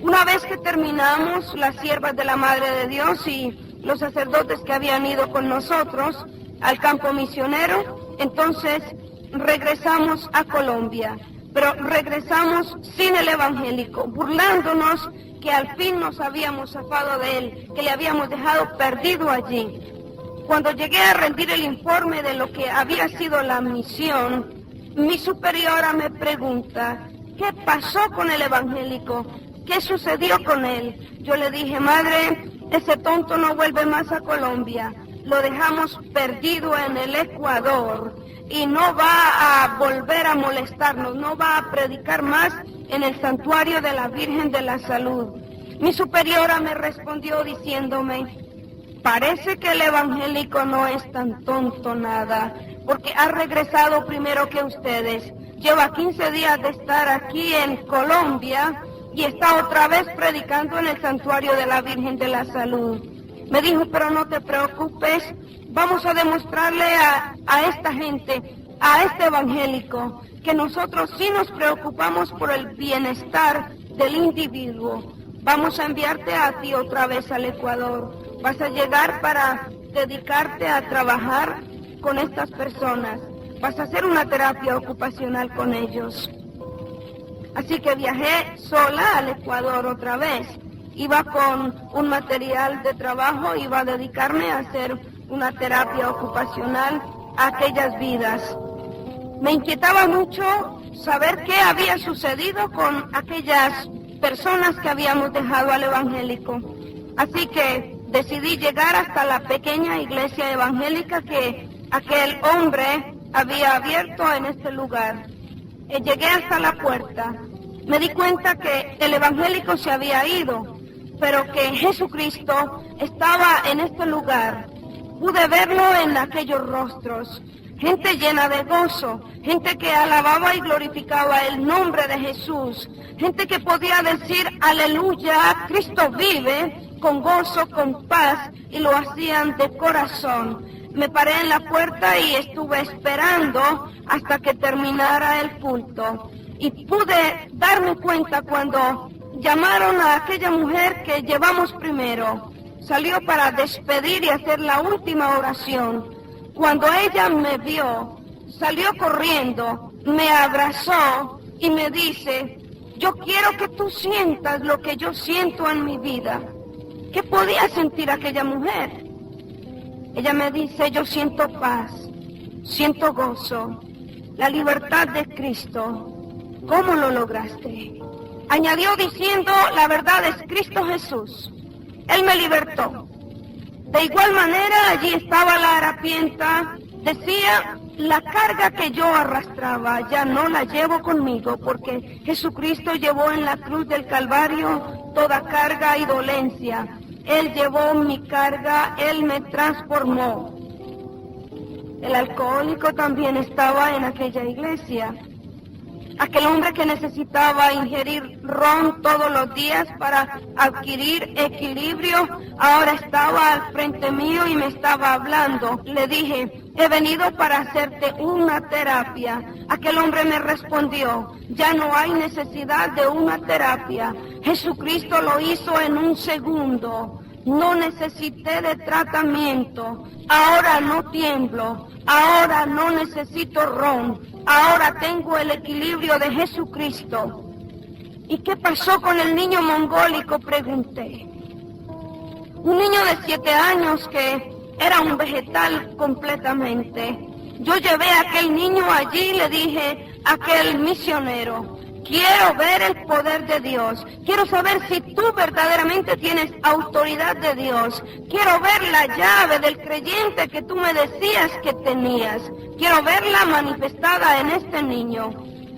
Una vez que terminamos, las siervas de la Madre de Dios y los sacerdotes que habían ido con nosotros al campo misionero, entonces regresamos a Colombia, pero regresamos sin el evangélico, burlándonos que al fin nos habíamos zafado de él, que le habíamos dejado perdido allí. Cuando llegué a rendir el informe de lo que había sido la misión, mi superiora me pregunta: ¿qué pasó con el evangélico? ¿Qué sucedió con él? Yo le dije: madre, ese tonto no vuelve más a Colombia, lo dejamos perdido en el Ecuador y no va a volver a molestarnos, no va a predicar más en el santuario de la Virgen de la Salud. Mi superiora me respondió diciéndome: parece que el evangélico no es tan tonto nada, porque ha regresado primero que ustedes. Lleva 15 días de estar aquí en Colombia y está otra vez predicando en el santuario de la Virgen de la Salud. Me dijo, pero no te preocupes, vamos a demostrarle a esta gente, a este evangélico, que nosotros sí nos preocupamos por el bienestar del individuo. Vamos a enviarte a ti otra vez al Ecuador. Vas a llegar para dedicarte a trabajar con estas personas. Vas a hacer una terapia ocupacional con ellos. Así que viajé sola al Ecuador otra vez. Iba con un material de trabajo, iba a dedicarme a hacer una terapia ocupacional a aquellas vidas. Me inquietaba mucho saber qué había sucedido con aquellas personas que habíamos dejado al evangélico. Así que decidí llegar hasta la pequeña iglesia evangélica que aquel hombre había abierto en este lugar. Llegué hasta la puerta. Me di cuenta que el evangélico se había ido, pero que Jesucristo estaba en este lugar. Pude verlo en aquellos rostros. Gente llena de gozo, gente que alababa y glorificaba el nombre de Jesús, gente que podía decir, aleluya, Cristo vive, con gozo, con paz, y lo hacían de corazón. Me paré en la puerta y estuve esperando hasta que terminara el culto. Y pude darme cuenta cuando llamaron a aquella mujer que llevamos primero. Salió para despedir y hacer la última oración. Cuando ella me vio, salió corriendo, me abrazó y me dice, yo quiero que tú sientas lo que yo siento en mi vida. ¿Qué podía sentir aquella mujer? Ella me dice, yo siento paz, siento gozo, la libertad de Cristo. ¿Cómo lo lograste? Añadió diciendo, la verdad es Cristo Jesús. Él me libertó. De igual manera, allí estaba la harapienta. Decía, la carga que yo arrastraba ya no la llevo conmigo, porque Jesucristo llevó en la cruz del Calvario toda carga y dolencia. Él llevó mi carga, Él me transformó. El alcohólico también estaba en aquella iglesia. Aquel hombre que necesitaba ingerir ron todos los días para adquirir equilibrio, ahora estaba al frente mío y me estaba hablando. Le dije, he venido para hacerte una terapia. Aquel hombre me respondió, ya no hay necesidad de una terapia. Jesucristo lo hizo en un segundo. No necesité de tratamiento. Ahora no tiemblo. Ahora no necesito ron. Ahora tengo el equilibrio de Jesucristo. ¿Y qué pasó con el niño mongólico?, pregunté. Un niño de 7 años que era un vegetal completamente. Yo llevé a aquel niño allí y le dije a aquel misionero, quiero ver el poder de Dios. Quiero saber si tú verdaderamente tienes autoridad de Dios. Quiero ver la llave del creyente que tú me decías que tenías. Quiero verla manifestada en este niño.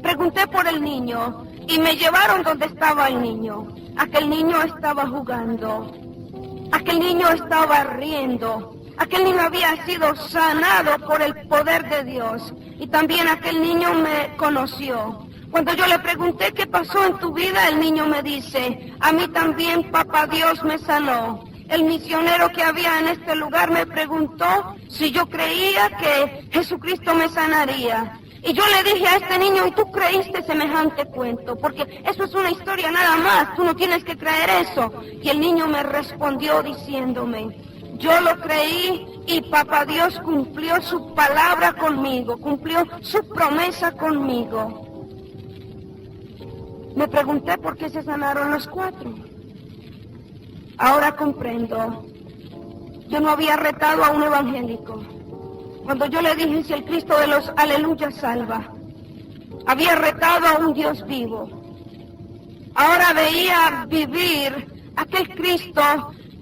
Pregunté por el niño y me llevaron donde estaba el niño. Aquel niño estaba jugando. Aquel niño estaba riendo. Aquel niño había sido sanado por el poder de Dios. Y también aquel niño me conoció. Cuando yo le pregunté qué pasó en tu vida, el niño me dice, a mí también papá Dios me sanó. El misionero que había en este lugar me preguntó si yo creía que Jesucristo me sanaría. Y yo le dije a este niño, ¿y tú creíste semejante cuento? Porque eso es una historia nada más, tú no tienes que creer eso. Y el niño me respondió diciéndome, yo lo creí y papá Dios cumplió su palabra conmigo, cumplió su promesa conmigo. Me pregunté por qué se sanaron los 4. Ahora comprendo. Yo no había retado a un evangélico. Cuando yo le dije si el Cristo de los aleluyas salva, había retado a un Dios vivo. Ahora veía vivir aquel Cristo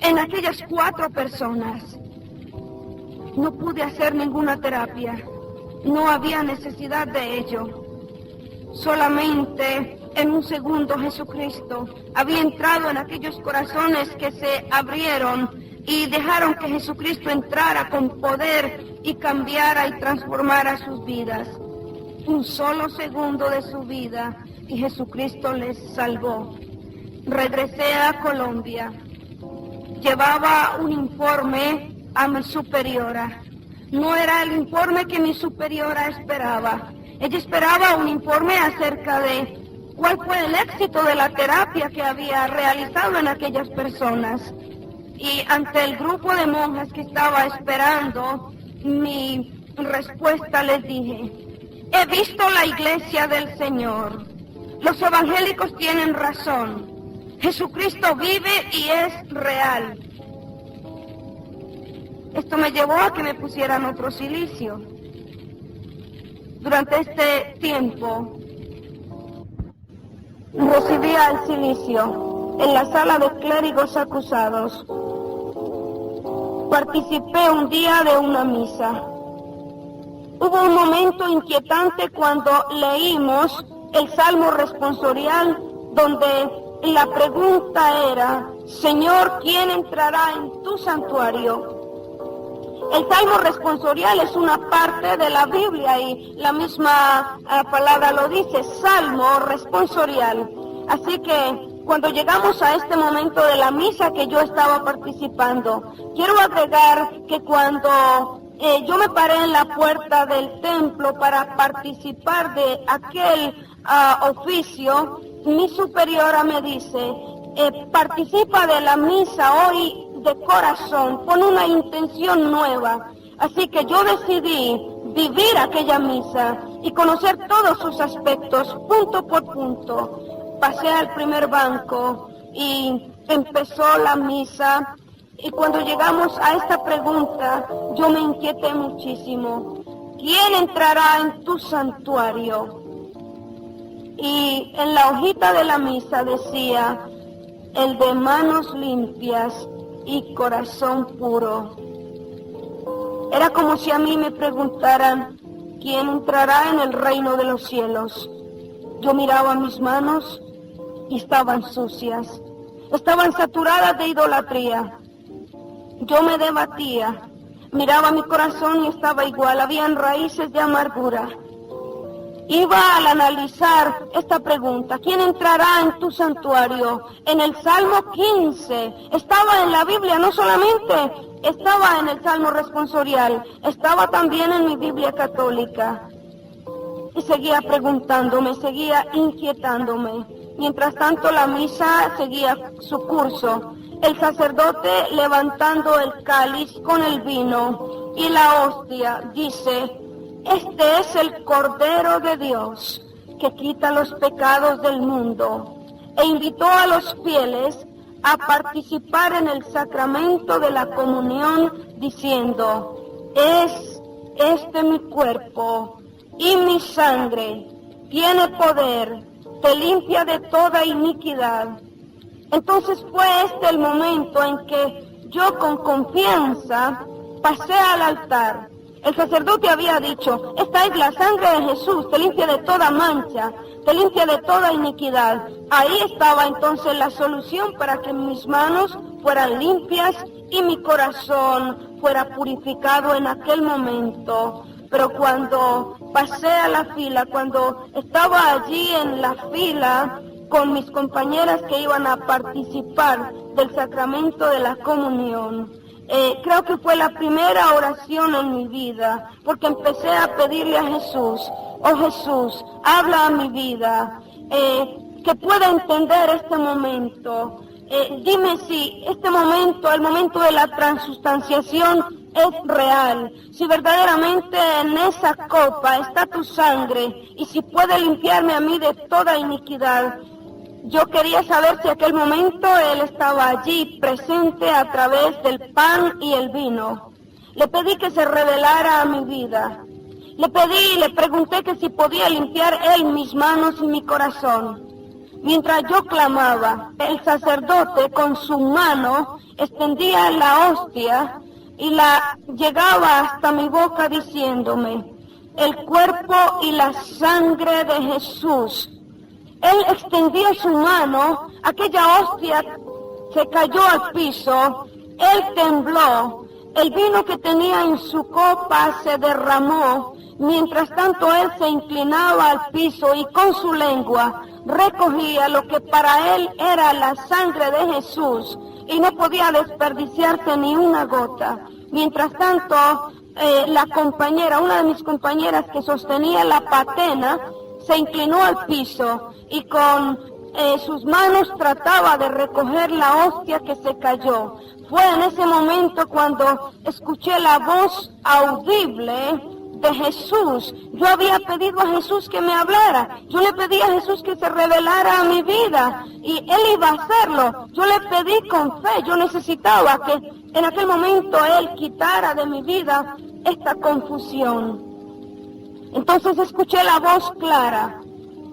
en aquellas 4 personas. No pude hacer ninguna terapia. No había necesidad de ello. Solamente en un segundo Jesucristo había entrado en aquellos corazones que se abrieron y dejaron que Jesucristo entrara con poder y cambiara y transformara sus vidas. Un solo segundo de su vida y Jesucristo les salvó. Regresé a Colombia. llevaba un informe a mi superiora. No era el informe que mi superiora esperaba. Ella esperaba un informe acerca de cuál fue el éxito de la terapia que había realizado en aquellas personas. Y ante el grupo de monjas que estaba esperando mi respuesta, les dije: he visto la iglesia del Señor. Los evangélicos tienen razón. Jesucristo vive y es real. Esto me llevó a que me pusieran otro cilicio. Durante este tiempo recibía el cilicio en la sala de clérigos acusados. Participé un día de una misa. Hubo un momento inquietante cuando leímos el Salmo responsorial, donde la pregunta era: Señor, ¿quién entrará en tu santuario? El Salmo responsorial es una parte de la Biblia y la misma palabra lo dice, Salmo responsorial. Así que cuando llegamos a este momento de la misa que yo estaba participando, quiero agregar que cuando yo me paré en la puerta del templo para participar de aquel oficio, mi superiora me dice: participa de la misa hoy de corazón, con una intención nueva. Así que yo decidí vivir aquella misa y conocer todos sus aspectos, punto por punto. Pasé al primer banco y empezó la misa, y cuando llegamos a esta pregunta, yo me inquieté muchísimo. ¿Quién entrará en tu santuario? Y en la hojita de la misa decía: el de manos limpias y corazón puro. Era como si a mí me preguntaran: ¿quién entrará en el reino de los cielos? Yo miraba mis manos y estaban sucias, estaban saturadas de idolatría. Yo me debatía, miraba mi corazón y estaba igual, habían raíces de amargura. Iba al analizar esta pregunta: ¿quién entrará en tu santuario? En el Salmo 15, estaba en la Biblia, no solamente estaba en el Salmo responsorial, estaba también en mi Biblia católica. Y seguía preguntándome, seguía inquietándome. Mientras tanto la misa seguía su curso. El sacerdote, levantando el cáliz con el vino y la hostia, dice: este es el Cordero de Dios que quita los pecados del mundo, e invitó a los fieles a participar en el sacramento de la comunión, diciendo: es este mi cuerpo y mi sangre, tiene poder, te limpia de toda iniquidad. Entonces fue este el momento en que yo con confianza pasé al altar. El sacerdote había dicho: esta es la sangre de Jesús, te limpia de toda mancha, te limpia de toda iniquidad. Ahí estaba entonces la solución para que mis manos fueran limpias y mi corazón fuera purificado en aquel momento. Pero cuando pasé a la fila, cuando estaba allí en la fila con mis compañeras que iban a participar del sacramento de la comunión, creo que fue la primera oración en mi vida, porque empecé a pedirle a Jesús: oh Jesús, habla a mi vida, que pueda entender este momento. Dime si este momento, el momento de la transustanciación, es real, si verdaderamente en esa copa está tu sangre y si puede limpiarme a mí de toda iniquidad. Yo quería saber si en aquel momento Él estaba allí presente a través del pan y el vino. Le pedí que se revelara a mi vida. Le pregunté que si podía limpiar Él mis manos y mi corazón. Mientras yo clamaba, el sacerdote con su mano extendía la hostia y la llegaba hasta mi boca diciéndome: el cuerpo y la sangre de Jesús. Él extendió su mano, aquella hostia se cayó al piso, él tembló, el vino que tenía en su copa se derramó, mientras tanto él se inclinaba al piso y con su lengua recogía lo que para él era la sangre de Jesús y no podía desperdiciarse ni una gota. Mientras tanto, la compañera, una de mis compañeras que sostenía la patena, se inclinó al piso y con sus manos trataba de recoger la hostia que se cayó. Fue en ese momento cuando escuché la voz audible de Jesús. Yo había pedido a Jesús que me hablara. Yo le pedí a Jesús que se revelara a mi vida y Él iba a hacerlo. Yo le pedí con fe. Yo necesitaba que en aquel momento Él quitara de mi vida esta confusión. Entonces escuché la voz clara.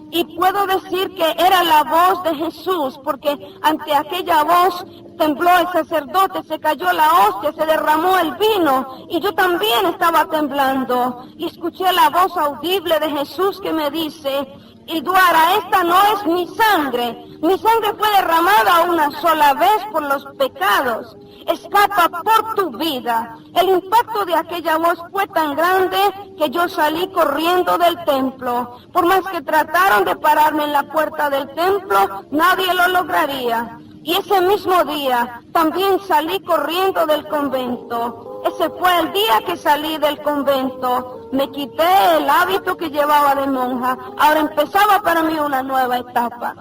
Y puedo decir que era la voz de Jesús, porque ante aquella voz tembló el sacerdote, se cayó la hostia, se derramó el vino, y yo también estaba temblando. Y escuché la voz audible de Jesús que me dice: Iduara, esta no es mi sangre fue derramada una sola vez por los pecados. Escapa por tu vida. El impacto de aquella voz fue tan grande que yo salí corriendo del templo. Por más que trataron de pararme en la puerta del templo, nadie lo lograría. Y ese mismo día también salí corriendo del convento. Ese fue el día que salí del convento. Me quité el hábito que llevaba de monja. Ahora empezaba para mí una nueva etapa.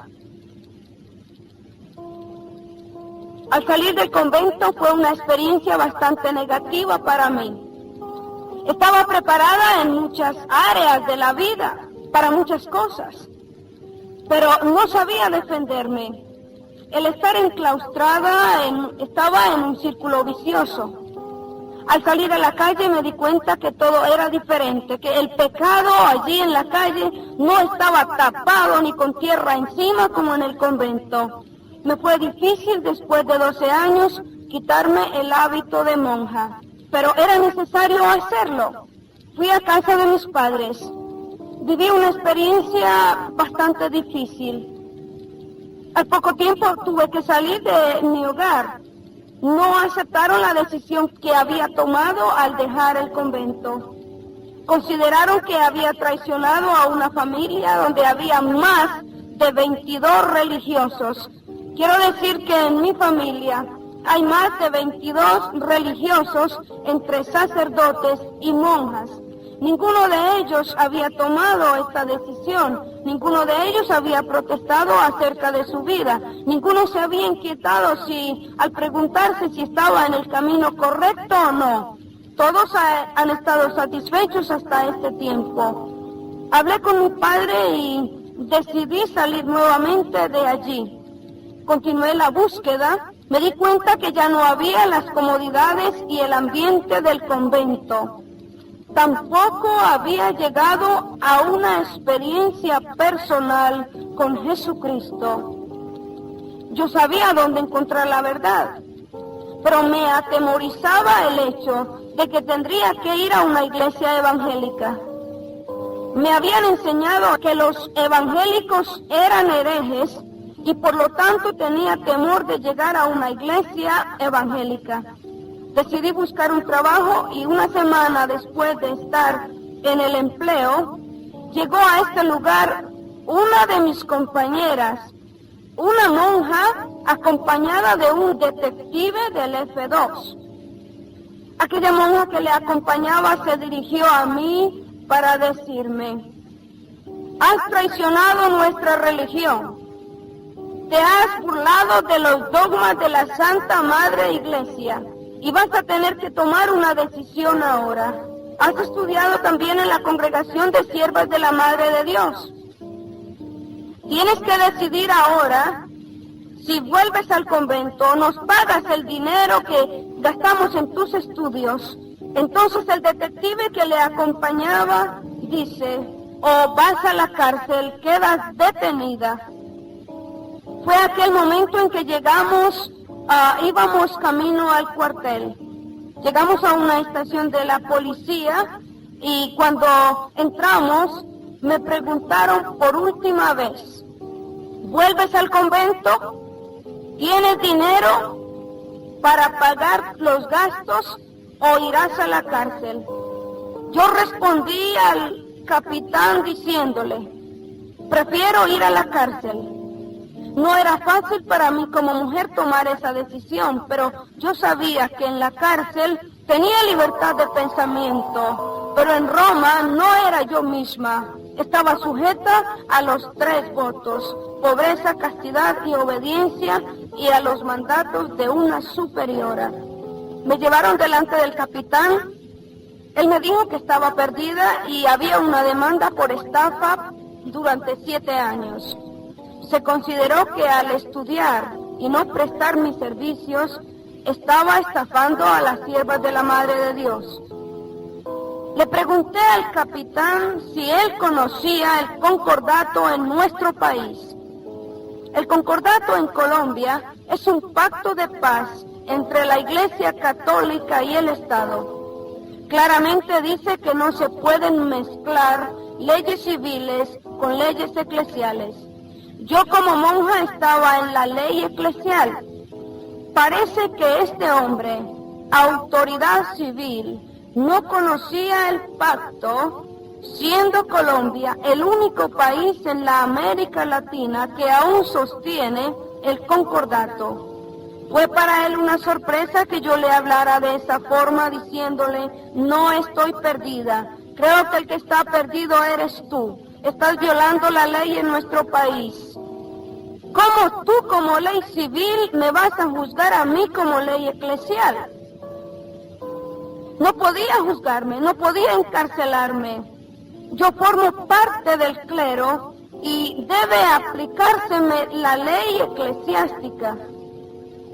Al salir del convento fue una experiencia bastante negativa para mí. Estaba preparada en muchas áreas de la vida, para muchas cosas, pero no sabía defenderme. El estar enclaustrada estaba en un círculo vicioso. Al salir a la calle me di cuenta que todo era diferente, que el pecado allí en la calle no estaba tapado ni con tierra encima como en el convento. Me fue difícil después de 12 años quitarme el hábito de monja, pero era necesario hacerlo. Fui a casa de mis padres. Viví una experiencia bastante difícil. Al poco tiempo tuve que salir de mi hogar. No aceptaron la decisión que había tomado al dejar el convento. Consideraron que había traicionado a una familia donde había más de 22 religiosos. Quiero decir que en mi familia hay más de 22 religiosos entre sacerdotes y monjas. Ninguno de ellos había tomado esta decisión, ninguno de ellos había protestado acerca de su vida, ninguno se había inquietado al preguntarse si estaba en el camino correcto o no. Todos han estado satisfechos hasta este tiempo. Hablé con mi padre y decidí salir nuevamente de allí. Continué la búsqueda, me di cuenta que ya no había las comodidades y el ambiente del convento. Tampoco había llegado a una experiencia personal con Jesucristo. Yo sabía dónde encontrar la verdad, pero me atemorizaba el hecho de que tendría que ir a una iglesia evangélica. Me habían enseñado que los evangélicos eran herejes y por lo tanto tenía temor de llegar a una iglesia evangélica. Decidí buscar un trabajo y una semana después de estar en el empleo, llegó a este lugar una de mis compañeras, una monja acompañada de un detective del F2. Aquella monja que le acompañaba se dirigió a mí para decirme: has traicionado nuestra religión. Te has burlado de los dogmas de la Santa Madre Iglesia y vas a tener que tomar una decisión ahora. Has estudiado también en la congregación de siervas de la Madre de Dios. Tienes que decidir ahora si vuelves al convento, nos pagas el dinero que gastamos en tus estudios. Entonces el detective que le acompañaba dice: o vas a la cárcel, quedas detenida. Fue aquel momento en que íbamos camino al cuartel. Llegamos a una estación de la policía y cuando entramos me preguntaron por última vez: ¿vuelves al convento? ¿Tienes dinero para pagar los gastos o irás a la cárcel? Yo respondí al capitán diciéndole: prefiero ir a la cárcel. No era fácil para mí como mujer tomar esa decisión, pero yo sabía que en la cárcel tenía libertad de pensamiento, pero en Roma no era yo misma. Estaba sujeta a los 3 votos: pobreza, castidad y obediencia, y a los mandatos de una superiora. Me llevaron delante del capitán. Él me dijo que estaba perdida y había una demanda por estafa durante 7 años. Se consideró que al estudiar y no prestar mis servicios, estaba estafando a las siervas de la Madre de Dios. Le pregunté al capitán si él conocía el concordato en nuestro país. El concordato en Colombia es un pacto de paz entre la Iglesia Católica y el Estado. Claramente dice que no se pueden mezclar leyes civiles con leyes eclesiales. Yo como monja estaba en la ley eclesial. Parece que este hombre, autoridad civil, no conocía el pacto, siendo Colombia el único país en la América Latina que aún sostiene el concordato. Fue para él una sorpresa que yo le hablara de esa forma, diciéndole: no estoy perdida, creo que el que está perdido eres tú. Estás violando la ley en nuestro país. ¿Cómo tú como ley civil me vas a juzgar a mí como ley eclesial? No podía juzgarme, no podía encarcelarme. Yo formo parte del clero y debe aplicárseme la ley eclesiástica.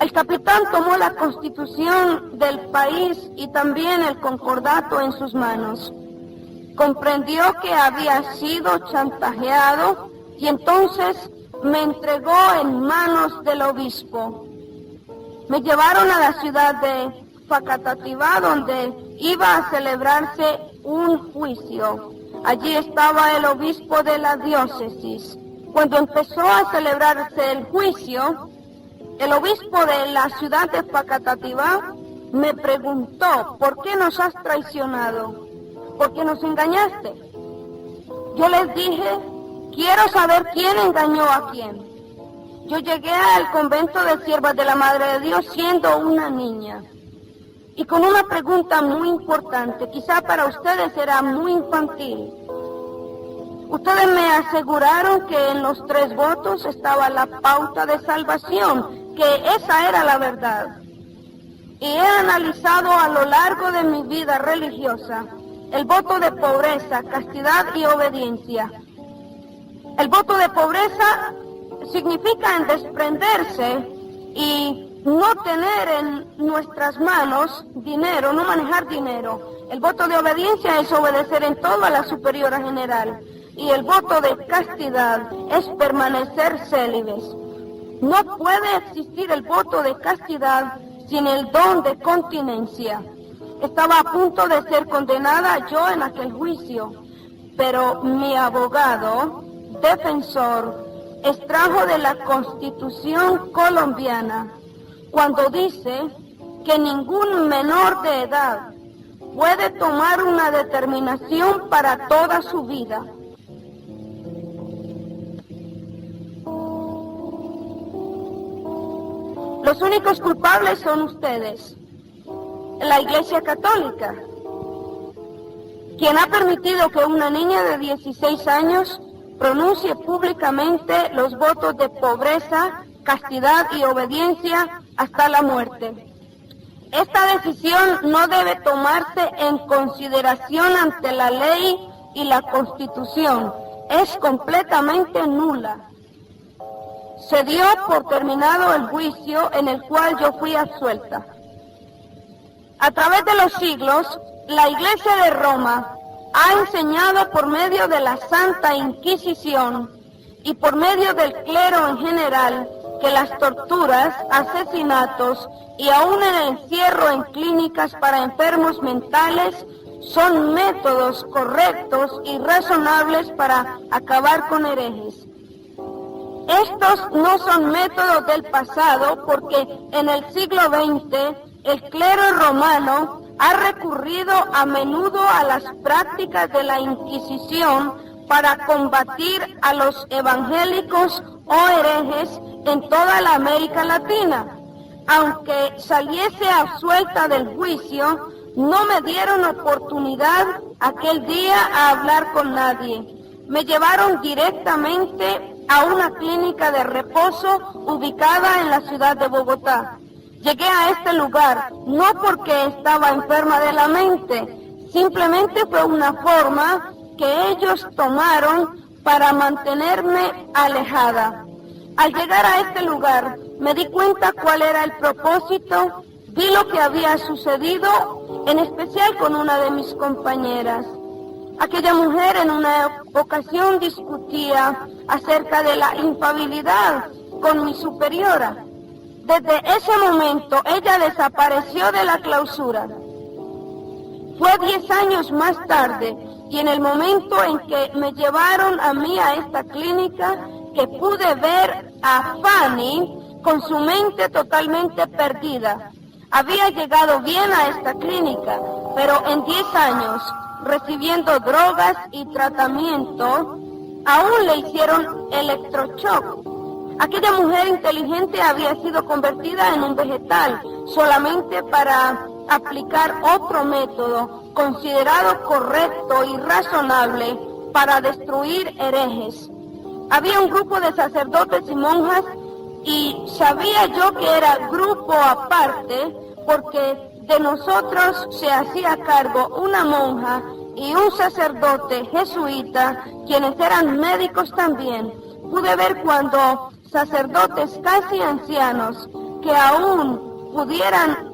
El capitán tomó la constitución del país y también el concordato en sus manos. Comprendió que había sido chantajeado y entonces me entregó en manos del obispo. Me llevaron a la ciudad de Facatativá, donde iba a celebrarse un juicio. Allí estaba el obispo de la diócesis. Cuando empezó a celebrarse el juicio, el obispo de la ciudad de Facatativá me preguntó: ¿por qué nos has traicionado? ¿Por qué nos engañaste? Yo les dije: quiero saber quién engañó a quién. Yo llegué al convento de siervas de la Madre de Dios siendo una niña y con una pregunta muy importante. Quizá para ustedes era muy infantil. Ustedes me aseguraron que en los 3 votos estaba la pauta de salvación, que esa era la verdad. Y he analizado a lo largo de mi vida religiosa el voto de pobreza, castidad y obediencia. El voto de pobreza significa en desprenderse y no tener en nuestras manos dinero, no manejar dinero. El voto de obediencia es obedecer en todo a la superiora general. Y el voto de castidad es permanecer célibes. No puede existir el voto de castidad sin el don de continencia. Estaba a punto de ser condenada yo en aquel juicio, pero mi abogado defensor extrajo de la Constitución colombiana cuando dice que ningún menor de edad puede tomar una determinación para toda su vida. Los únicos culpables son ustedes, la Iglesia Católica, quien ha permitido que una niña de 16 años pronuncie públicamente los votos de pobreza, castidad y obediencia hasta la muerte. Esta decisión no debe tomarse en consideración ante la ley y la Constitución. Es completamente nula. Se dio por terminado el juicio en el cual yo fui absuelta. A través de los siglos, la Iglesia de Roma ha enseñado por medio de la Santa Inquisición y por medio del clero en general que las torturas, asesinatos y aún el encierro en clínicas para enfermos mentales son métodos correctos y razonables para acabar con herejes. Estos no son métodos del pasado porque en el siglo XX el clero romano ha recurrido a menudo a las prácticas de la Inquisición para combatir a los evangélicos o herejes en toda la América Latina. Aunque saliese absuelta del juicio, no me dieron oportunidad aquel día a hablar con nadie. Me llevaron directamente a una clínica de reposo ubicada en la ciudad de Bogotá. Llegué a este lugar no porque estaba enferma de la mente, simplemente fue una forma que ellos tomaron para mantenerme alejada. Al llegar a este lugar, me di cuenta cuál era el propósito, vi lo que había sucedido, en especial con una de mis compañeras. Aquella mujer en una ocasión discutía acerca de la infalibilidad con mi superiora. Desde ese momento, ella desapareció de la clausura. Fue 10 años más tarde, y en el momento en que me llevaron a mí a esta clínica, que pude ver a Fanny con su mente totalmente perdida. Había llegado bien a esta clínica, pero en 10 años, recibiendo drogas y tratamiento, aún le hicieron electroshock. Aquella mujer inteligente había sido convertida en un vegetal solamente para aplicar otro método considerado correcto y razonable para destruir herejes. Había un grupo de sacerdotes y monjas y sabía yo que era grupo aparte porque de nosotros se hacía cargo una monja y un sacerdote jesuita, quienes eran médicos también. Pude ver cuando sacerdotes casi ancianos que aún pudieran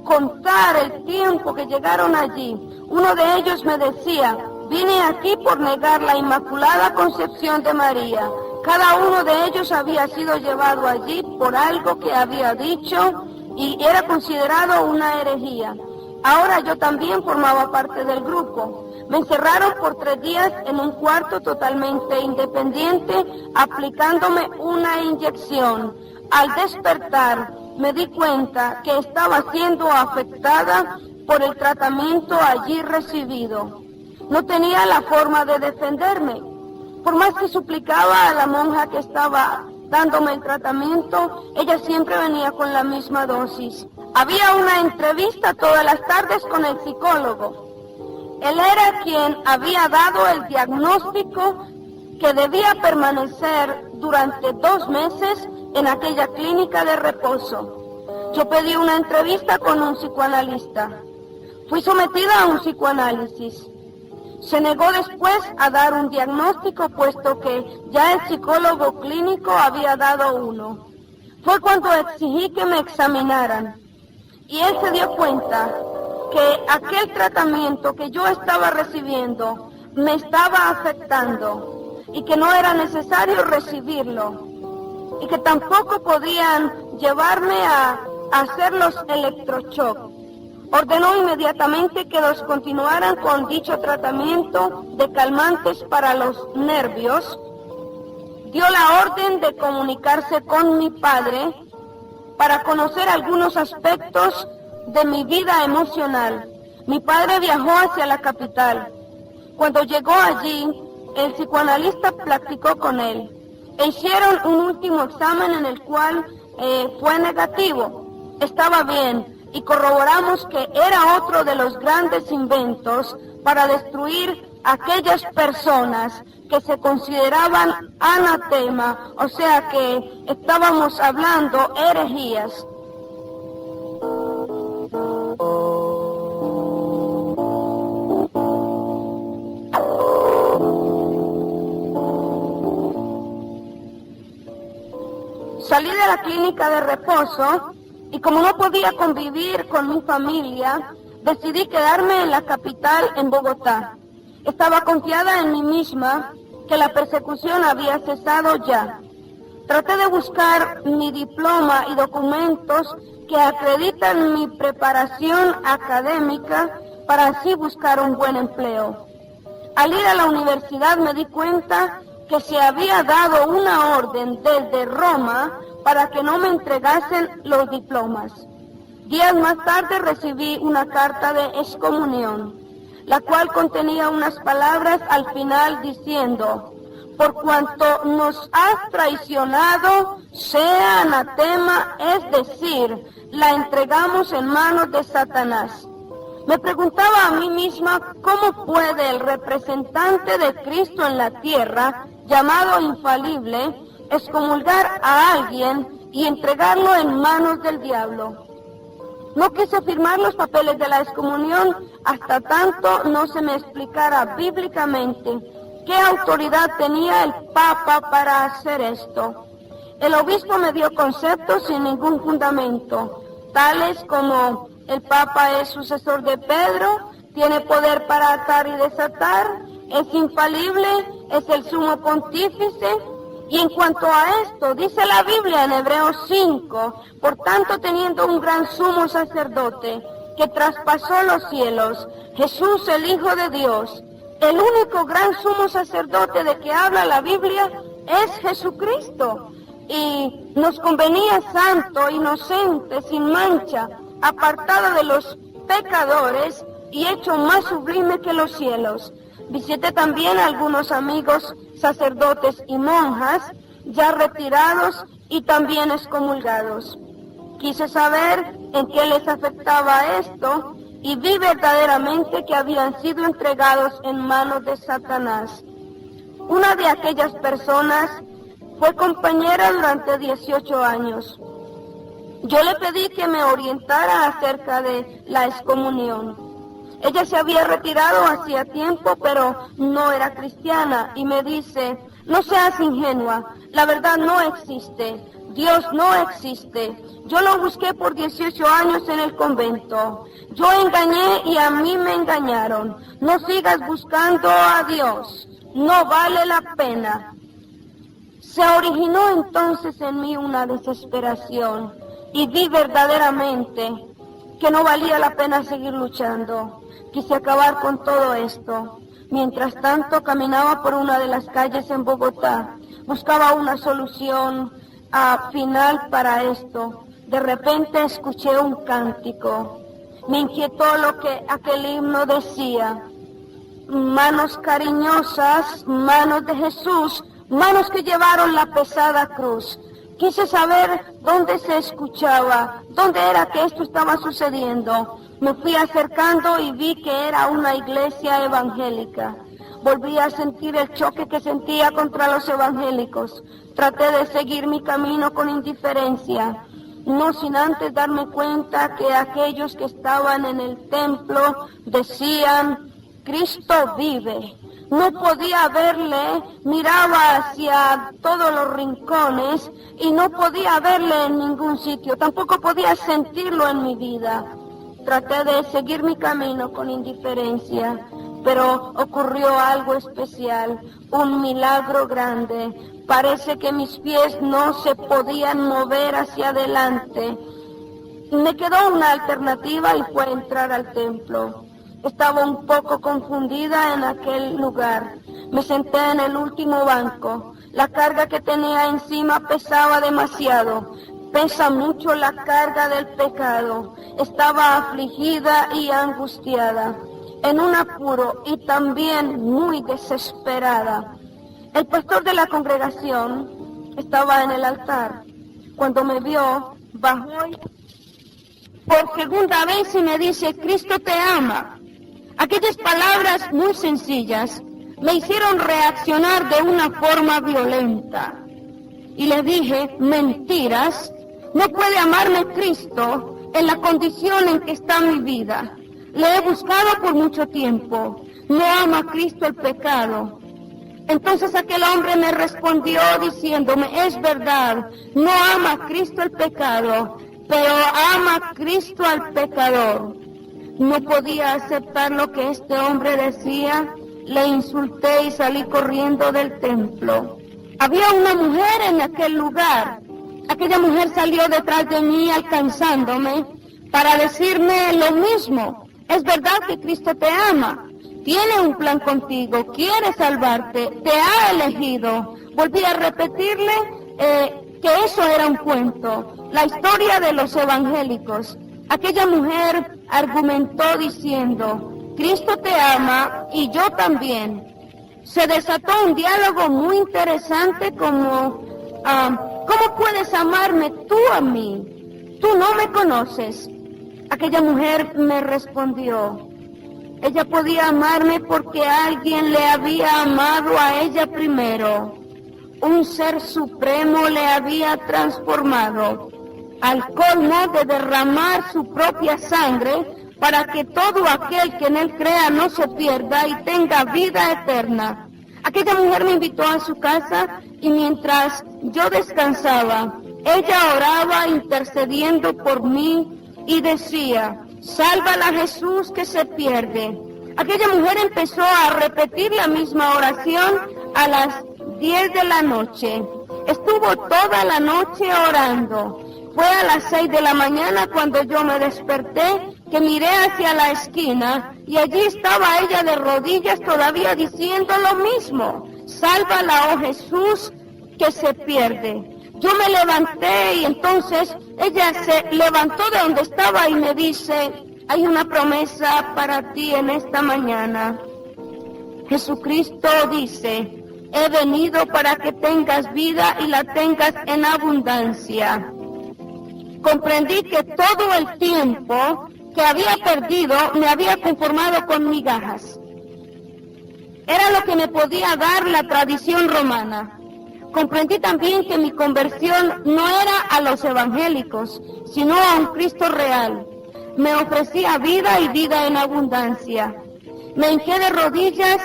contar el tiempo que llegaron allí. Uno de ellos me decía: vine aquí por negar la Inmaculada Concepción de María. Cada uno de ellos había sido llevado allí por algo que había dicho y era considerado una herejía. Ahora yo también formaba parte del grupo. Me encerraron por 3 días en un cuarto totalmente independiente, aplicándome una inyección. Al despertar, me di cuenta que estaba siendo afectada por el tratamiento allí recibido. No tenía la forma de defenderme. Por más que suplicaba a la monja que estaba dándome el tratamiento, ella siempre venía con la misma dosis. Había una entrevista todas las tardes con el psicólogo. Él era quien había dado el diagnóstico que debía permanecer durante 2 meses en aquella clínica de reposo. Yo pedí una entrevista con un psicoanalista. Fui sometida a un psicoanálisis. Se negó después a dar un diagnóstico, puesto que ya el psicólogo clínico había dado uno. Fue cuando exigí que me examinaran, y él se dio cuenta que aquel tratamiento que yo estaba recibiendo me estaba afectando, y que no era necesario recibirlo, y que tampoco podían llevarme a hacer los electroshock. Ordenó inmediatamente que los continuaran con dicho tratamiento de calmantes para los nervios. Dio la orden de comunicarse con mi padre para conocer algunos aspectos de mi vida emocional. Mi padre viajó hacia la capital. Cuando llegó allí, el psicoanalista platicó con él. E hicieron un último examen en el cual fue negativo. Estaba bien. Y corroboramos que era otro de los grandes inventos para destruir aquellas personas que se consideraban anatema, o sea que estábamos hablando herejías. Salí de la clínica de reposo. Y como no podía convivir con mi familia, decidí quedarme en la capital, en Bogotá. Estaba confiada en mí misma que la persecución había cesado ya. Traté de buscar mi diploma y documentos que acreditan mi preparación académica para así buscar un buen empleo. Al ir a la universidad me di cuenta que se había dado una orden desde Roma para que no me entregasen los diplomas. Días más tarde recibí una carta de excomunión, la cual contenía unas palabras al final diciendo: por cuanto nos has traicionado, sea anatema, es decir, la entregamos en manos de Satanás. Me preguntaba a mí misma cómo puede el representante de Cristo en la tierra, llamado infalible, excomulgar a alguien y entregarlo en manos del diablo. No quise firmar los papeles de la excomunión hasta tanto no se me explicara bíblicamente qué autoridad tenía el Papa para hacer esto. El obispo me dio conceptos sin ningún fundamento, tales como el Papa es sucesor de Pedro, tiene poder para atar y desatar, es infalible, es el sumo pontífice. Y en cuanto a esto, dice la Biblia en Hebreos 5, por tanto teniendo un gran sumo sacerdote que traspasó los cielos, Jesús el Hijo de Dios, el único gran sumo sacerdote de que habla la Biblia es Jesucristo. Y nos convenía santo, inocente, sin mancha, apartado de los pecadores y hecho más sublime que los cielos. Visité también a algunos amigos sacerdotes y monjas, ya retirados y también excomulgados. Quise saber en qué les afectaba esto y vi verdaderamente que habían sido entregados en manos de Satanás. Una de aquellas personas fue compañera durante 18 años. Yo le pedí que me orientara acerca de la excomunión. Ella se había retirado hacía tiempo, pero no era cristiana, y me dice, no seas ingenua, la verdad no existe, Dios no existe. Yo lo busqué por 18 años en el convento. Yo engañé y a mí me engañaron. No sigas buscando a Dios, no vale la pena. Se originó entonces en mí una desesperación y vi verdaderamente que no valía la pena seguir luchando. Quise acabar con todo esto. Mientras tanto, caminaba por una de las calles en Bogotá. Buscaba una solución final para esto. De repente escuché un cántico. Me inquietó lo que aquel himno decía. Manos cariñosas, manos de Jesús, manos que llevaron la pesada cruz. Quise saber dónde se escuchaba, dónde era que esto estaba sucediendo. Me fui acercando y vi que era una iglesia evangélica. Volví a sentir el choque que sentía contra los evangélicos. Traté de seguir mi camino con indiferencia, no sin antes darme cuenta que aquellos que estaban en el templo decían, Cristo vive. No podía verle, miraba hacia todos los rincones y no podía verle en ningún sitio, tampoco podía sentirlo en mi vida. Traté de seguir mi camino con indiferencia, pero ocurrió algo especial, un milagro grande. Parece que mis pies no se podían mover hacia adelante. Me quedó una alternativa y fue entrar al templo. Estaba un poco confundida en aquel lugar. Me senté en el último banco. La carga que tenía encima pesaba demasiado. Pesa mucho la carga del pecado. Estaba afligida y angustiada, en un apuro y también muy desesperada. El pastor de la congregación estaba en el altar. Cuando me vio, bajó por segunda vez y me dice, Cristo te ama. Aquellas palabras muy sencillas me hicieron reaccionar de una forma violenta. Y le dije, mentiras, no puede amarme Cristo en la condición en que está mi vida. Le he buscado por mucho tiempo, no ama Cristo el pecado. Entonces aquel hombre me respondió diciéndome, es verdad, no ama Cristo el pecado, pero ama Cristo al pecador. No podía aceptar lo que este hombre decía, le insulté y salí corriendo del templo. Había una mujer en aquel lugar. Aquella mujer salió detrás de mí alcanzándome para decirme lo mismo. Es verdad que Cristo te ama, tiene un plan contigo, quiere salvarte, te ha elegido. Volví a repetirle que eso era un cuento, la historia de los evangélicos. Aquella mujer argumentó diciendo, Cristo te ama y yo también. se desató un diálogo muy interesante como, ¿cómo puedes amarme tú a mí? Tú no me conoces. Aquella mujer me respondió, ella podía amarme porque alguien le había amado a ella primero. Un ser supremo le había transformado al colmo de derramar su propia sangre para que todo aquel que en él crea no se pierda y tenga vida eterna. Aquella mujer me invitó a su casa y mientras yo descansaba, ella oraba intercediendo por mí y decía, sálvala Jesús que se pierde. Aquella mujer empezó a repetir la misma oración a las 10 de la noche. Estuvo toda la noche orando. Fue a las 6 de la mañana cuando yo me desperté, que miré hacia la esquina y allí estaba ella de rodillas todavía diciendo lo mismo. Sálvala, oh Jesús, que se pierde. Yo me levanté y entonces ella se levantó de donde estaba y me dice, hay una promesa para ti en esta mañana. Jesucristo dice, he venido para que tengas vida y la tengas en abundancia. Comprendí que todo el tiempo que había perdido me había conformado con migajas. Era lo que me podía dar la tradición romana. Comprendí también que mi conversión no era a los evangélicos, sino a un Cristo real. Me ofrecía vida y vida en abundancia. Me hinqué de rodillas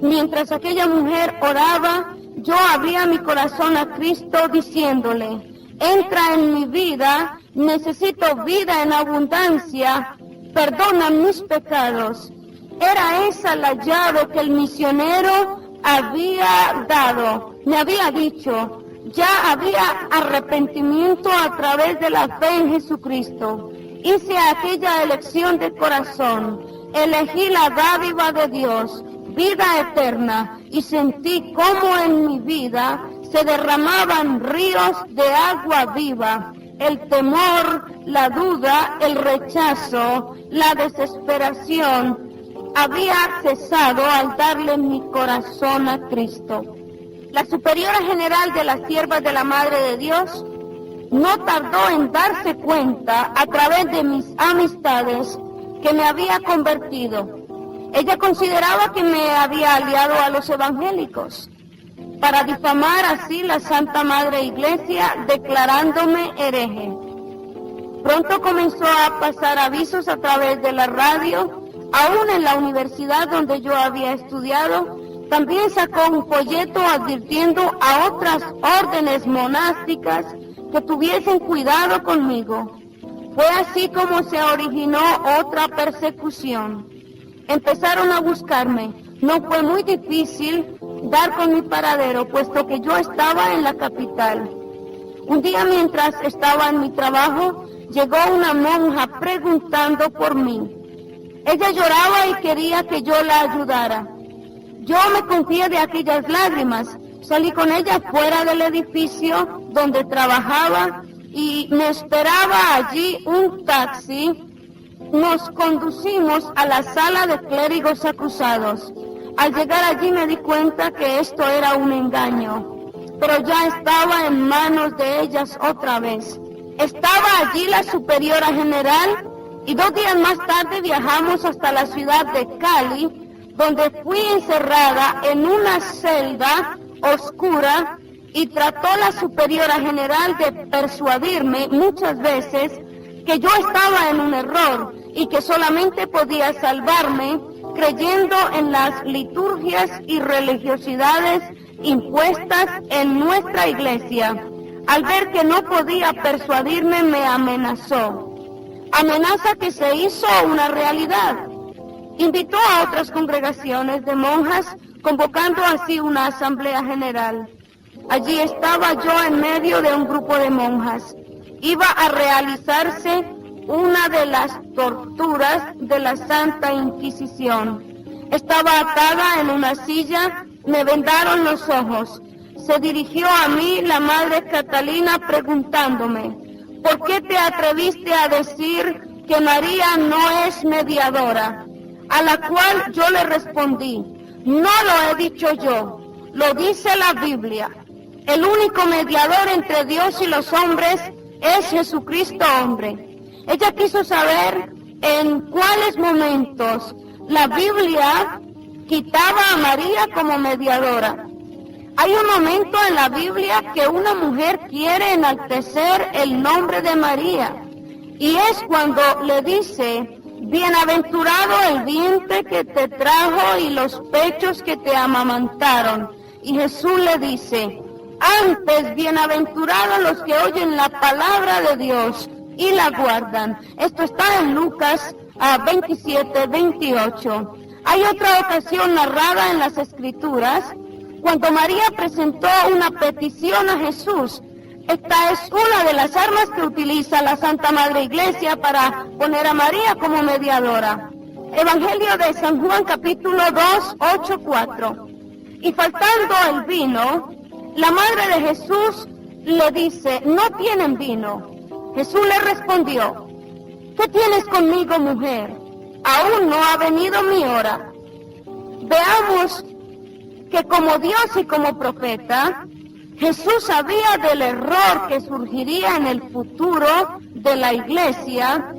mientras aquella mujer oraba. Yo abría mi corazón a Cristo diciéndole, entra en mi vida, necesito vida en abundancia, perdona mis pecados. Era esa la llave que el misionero había dado. Me había dicho, ya había arrepentimiento a través de la fe en Jesucristo. Hice aquella elección de corazón, elegí la dádiva de Dios, vida eterna, y sentí cómo en mi vida se derramaban ríos de agua viva. El temor, la duda, el rechazo, la desesperación había cesado al darle mi corazón a Cristo. La superiora general de las siervas de la Madre de Dios no tardó en darse cuenta a través de mis amistades que me había convertido. Ella consideraba que me había aliado a los evangélicos para difamar así la Santa Madre Iglesia, declarándome hereje. Pronto comenzó a pasar avisos a través de la radio, aún en la universidad donde yo había estudiado. También sacó un folleto advirtiendo a otras órdenes monásticas que tuviesen cuidado conmigo. Fue así como se originó otra persecución. Empezaron a buscarme. No fue muy difícil dar con mi paradero, puesto que yo estaba en la capital. Un día, mientras estaba en mi trabajo, llegó una monja preguntando por mí. Ella lloraba y quería que yo la ayudara. Yo me confié de aquellas lágrimas. Salí con ella fuera del edificio donde trabajaba y me esperaba allí un taxi. Nos conducimos a la sala de clérigos acusados. Al llegar allí me di cuenta que esto era un engaño, pero ya estaba en manos de ellas otra vez. Estaba allí la superiora general y 2 días más tarde viajamos hasta la ciudad de Cali, donde fui encerrada en una celda oscura y trató la superiora general de persuadirme muchas veces que yo estaba en un error y que solamente podía salvarme creyendo en las liturgias y religiosidades impuestas en nuestra iglesia. Al ver que no podía persuadirme, me amenazó. Amenaza que se hizo una realidad. Invitó a otras congregaciones de monjas, convocando así una asamblea general. Allí estaba yo en medio de un grupo de monjas. Iba a realizarse una de las torturas de la Santa Inquisición. Estaba atada en una silla, me vendaron los ojos. Se dirigió a mí la Madre Catalina preguntándome, ¿por qué te atreviste a decir que María no es mediadora? A la cual yo le respondí, No lo he dicho yo, lo dice la Biblia. El único mediador entre Dios y los hombres es Jesucristo hombre. Ella quiso saber en cuáles momentos la Biblia quitaba a María como mediadora. Hay un momento en la Biblia que una mujer quiere enaltecer el nombre de María, y es cuando le dice: bienaventurado el vientre que te trajo y los pechos que te amamantaron. Y Jesús le dice: antes, bienaventurados los que oyen la palabra de Dios y la guardan. Esto está en Lucas 27, 28. Hay otra ocasión narrada en las Escrituras cuando María presentó una petición a Jesús. Esta es una de las armas que utiliza la Santa Madre Iglesia para poner a María como mediadora. Evangelio de San Juan, capítulo 2, 8, 4. Y faltando el vino, la madre de Jesús le dice: no tienen vino. Jesús le respondió: ¿qué tienes conmigo, mujer? Aún no ha venido mi hora. Veamos que como Dios y como profeta, Jesús sabía del error que surgiría en el futuro de la iglesia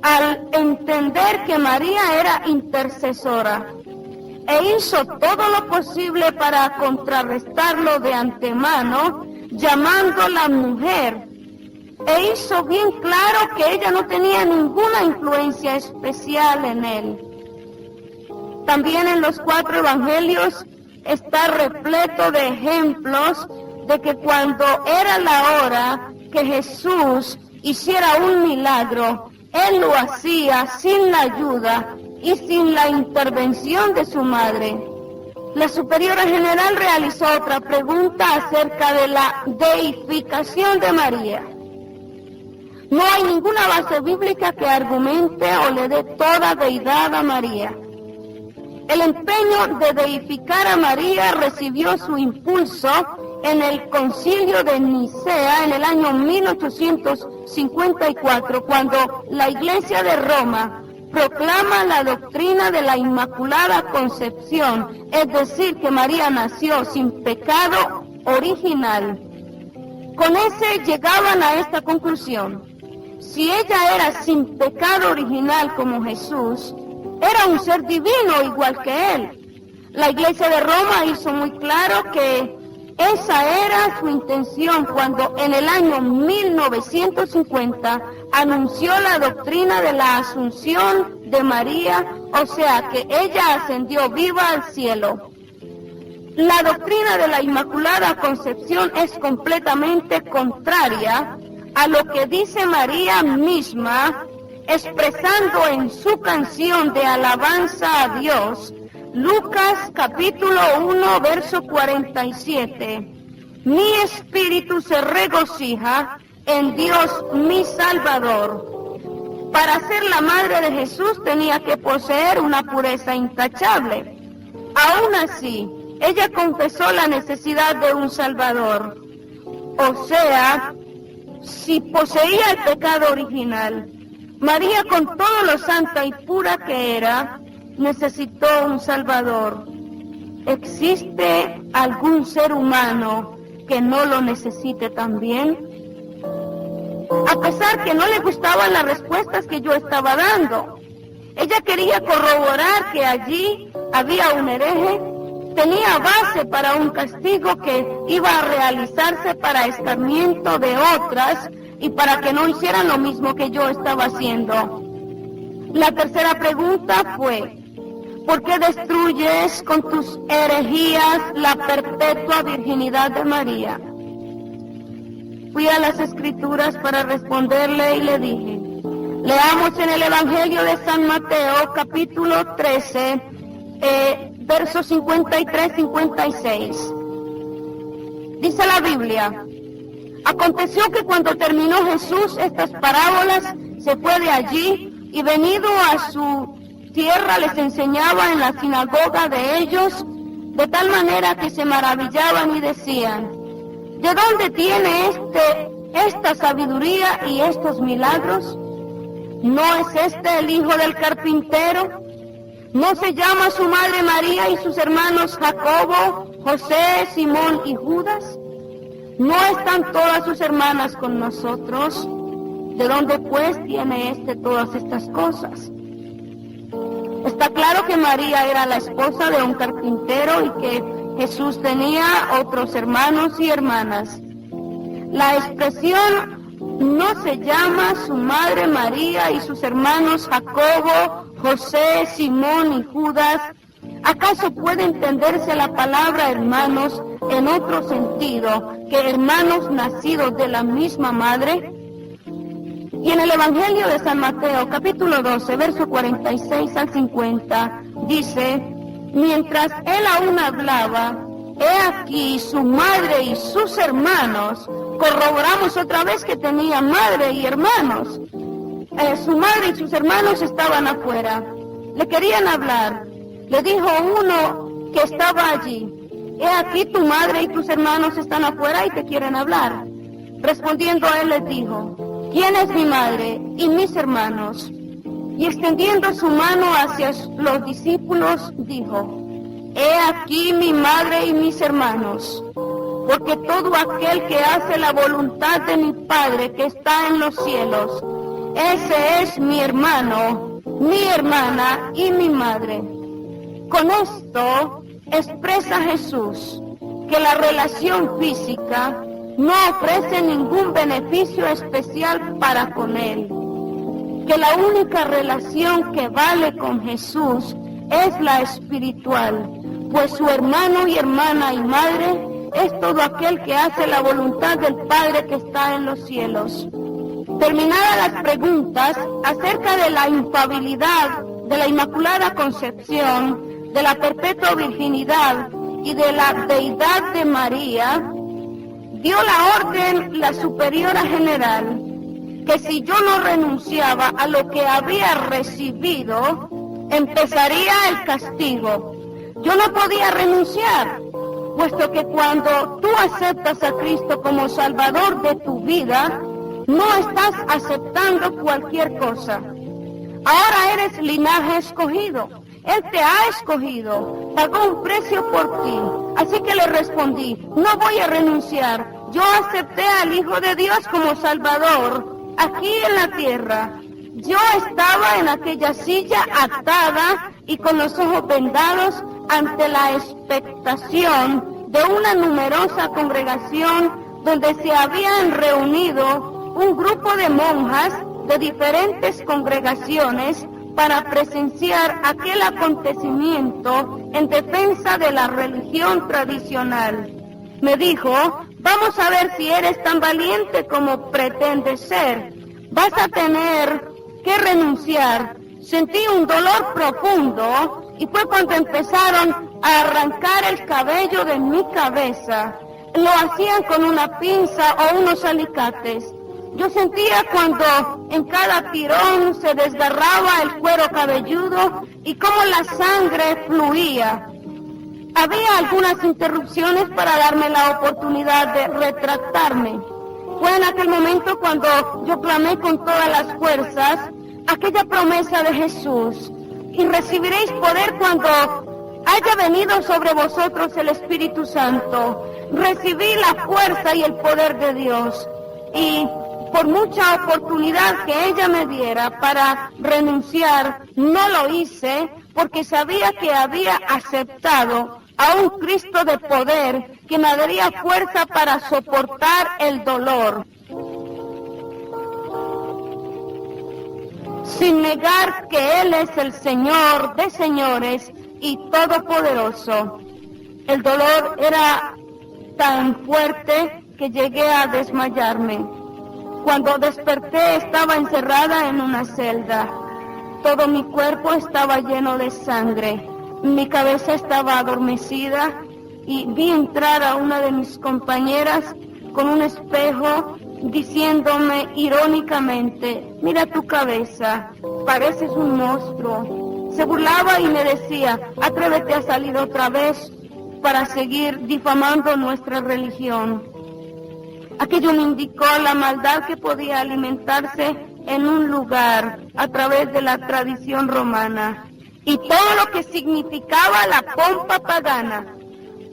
al entender que María era intercesora, e hizo todo lo posible para contrarrestarlo de antemano, llamándola mujer, e hizo bien claro que ella no tenía ninguna influencia especial en él. También en los 4 evangelios está repleto de ejemplos de que cuando era la hora que Jesús hiciera un milagro, Él lo hacía sin la ayuda y sin la intervención de su madre. La superiora general realizó otra pregunta acerca de la deificación de María. No hay ninguna base bíblica que argumente o le dé toda deidad a María. El empeño de deificar a María recibió su impulso en el Concilio de Nicea en el año 1854, cuando la Iglesia de Roma proclama la doctrina de la Inmaculada Concepción, es decir, que María nació sin pecado original. Con ese llegaban a esta conclusión: si ella era sin pecado original como Jesús, era un ser divino igual que él. La Iglesia de Roma hizo muy claro que esa era su intención cuando en el año 1950 anunció la doctrina de la Asunción de María, o sea que ella ascendió viva al cielo. La doctrina de la Inmaculada Concepción es completamente contraria a lo que dice María misma, expresando en su canción de alabanza a Dios, Lucas capítulo 1, verso 47. Mi espíritu se regocija en Dios mi Salvador. Para ser la madre de Jesús tenía que poseer una pureza intachable. Aún así, ella confesó la necesidad de un Salvador. O sea, si poseía el pecado original, María, con todo lo santa y pura que era, necesitó un Salvador. ¿Existe algún ser humano que no lo necesite también? A pesar que no le gustaban las respuestas que yo estaba dando, ella quería corroborar que allí había un hereje, tenía base para un castigo que iba a realizarse para escarmiento de otras y para que no hicieran lo mismo que yo estaba haciendo. La tercera pregunta fue: ¿por qué destruyes con tus herejías la perpetua virginidad de María? Fui a las Escrituras para responderle y le dije: leamos en el Evangelio de San Mateo, capítulo 13, versos 53-56. Dice la Biblia: aconteció que cuando terminó Jesús estas parábolas, se fue de allí y venido a su tierra les enseñaba en la sinagoga de ellos, de tal manera que se maravillaban y decían: ¿de dónde tiene esta sabiduría y estos milagros? ¿No es este el hijo del carpintero? ¿No se llama su madre María y sus hermanos Jacobo, José, Simón y Judas? ¿No están todas sus hermanas con nosotros? ¿De dónde pues tiene todas estas cosas? Está claro que María era la esposa de un carpintero y que Jesús tenía otros hermanos y hermanas. La expresión no se llama su madre María y sus hermanos Jacobo, José, Simón y Judas. ¿Acaso puede entenderse la palabra hermanos en otro sentido que hermanos nacidos de la misma madre? Y en el Evangelio de San Mateo, capítulo 12, verso 46 al 50, dice: mientras él aún hablaba, he aquí su madre y sus hermanos. Corroboramos otra vez que tenía madre y hermanos. Su madre y sus hermanos estaban afuera. Le querían hablar. Le dijo uno que estaba allí: he aquí tu madre y tus hermanos están afuera y te quieren hablar. Respondiendo a él les dijo: ¿quién es mi madre y mis hermanos? Y extendiendo su mano hacia los discípulos, dijo: he aquí mi madre y mis hermanos, porque todo aquel que hace la voluntad de mi Padre que está en los cielos, ese es mi hermano, mi hermana y mi madre. Con esto expresa Jesús que la relación física no ofrece ningún beneficio especial para con él, que la única relación que vale con Jesús es la espiritual, pues su hermano y hermana y madre es todo aquel que hace la voluntad del Padre que está en los cielos. Terminadas las preguntas acerca de la infalibilidad de la Inmaculada Concepción, de la perpetua virginidad y de la deidad de María, dio la orden la superiora general que si yo no renunciaba a lo que había recibido, empezaría el castigo. Yo no podía renunciar, puesto que cuando tú aceptas a Cristo como Salvador de tu vida, no estás aceptando cualquier cosa. Ahora eres linaje escogido. Él te ha escogido, pagó un precio por ti. Así que le respondí: no voy a renunciar. Yo acepté al Hijo de Dios como Salvador aquí en la tierra. Yo estaba en aquella silla atada y con los ojos vendados ante la expectación de una numerosa congregación donde se habían reunido un grupo de monjas de diferentes congregaciones para presenciar aquel acontecimiento en defensa de la religión tradicional. Me dijo: vamos a ver si eres tan valiente como pretendes ser. Vas a tener que renunciar. Sentí un dolor profundo y fue cuando empezaron a arrancar el cabello de mi cabeza. Lo hacían con una pinza o unos alicates. Yo sentía cuando en cada tirón se desgarraba el cuero cabelludo y cómo la sangre fluía. Había algunas interrupciones para darme la oportunidad de retractarme. Fue en aquel momento cuando yo clamé con todas las fuerzas aquella promesa de Jesús: y recibiréis poder cuando haya venido sobre vosotros el Espíritu Santo. Recibí la fuerza y el poder de Dios, y por mucha oportunidad que ella me diera para renunciar, no lo hice, porque sabía que había aceptado a un Cristo de poder que me daría fuerza para soportar el dolor. Sin negar que Él es el Señor de señores y todopoderoso. El dolor era tan fuerte que llegué a desmayarme. Cuando desperté estaba encerrada en una celda. Todo mi cuerpo estaba lleno de sangre. Mi cabeza estaba adormecida y vi entrar a una de mis compañeras con un espejo diciéndome irónicamente: mira tu cabeza, pareces un monstruo. Se burlaba y me decía: atrévete a salir otra vez para seguir difamando nuestra religión. Aquello me indicó la maldad que podía alimentarse en un lugar a través de la tradición romana. y todo lo que significaba la pompa pagana.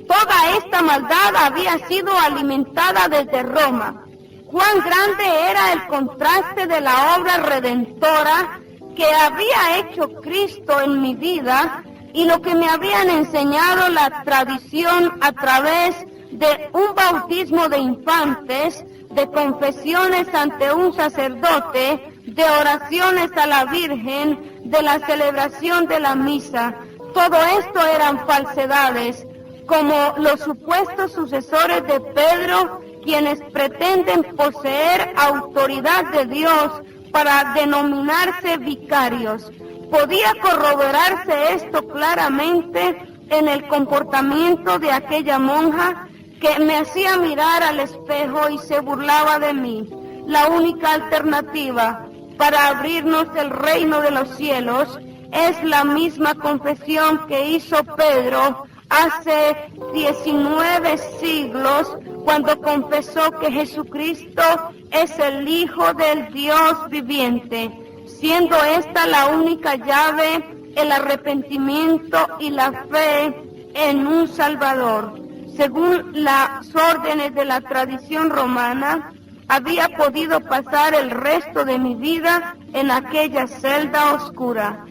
Toda esta maldad había sido alimentada desde Roma. Cuán grande era el contraste de la obra redentora que había hecho Cristo en mi vida y lo que me habían enseñado la tradición a través de un bautismo de infantes, de confesiones ante un sacerdote, de oraciones a la Virgen, de la celebración de la misa. Todo esto eran falsedades, como los supuestos sucesores de Pedro, quienes pretenden poseer autoridad de Dios para denominarse vicarios. Podía corroborarse esto claramente en el comportamiento de aquella monja que me hacía mirar al espejo y se burlaba de mí. La única alternativa para abrirnos el reino de los cielos es la misma confesión que hizo Pedro hace 19 siglos, cuando confesó que Jesucristo es el Hijo del Dios viviente, siendo esta la única llave, el arrepentimiento y la fe en un Salvador. Según las órdenes de la tradición romana, había podido pasar el resto de mi vida en aquella celda oscura.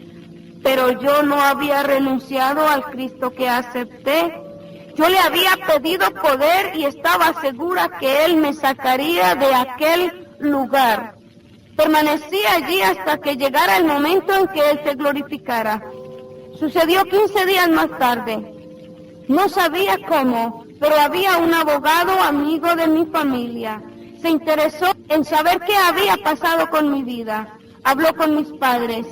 Pero yo no había renunciado al Cristo que acepté. Yo le había pedido poder y estaba segura que Él me sacaría de aquel lugar. Permanecí allí hasta que llegara el momento en que Él se glorificara. Sucedió 15 días más tarde. No sabía cómo, pero había un abogado amigo de mi familia. Se interesó en saber qué había pasado con mi vida. Habló con mis padres.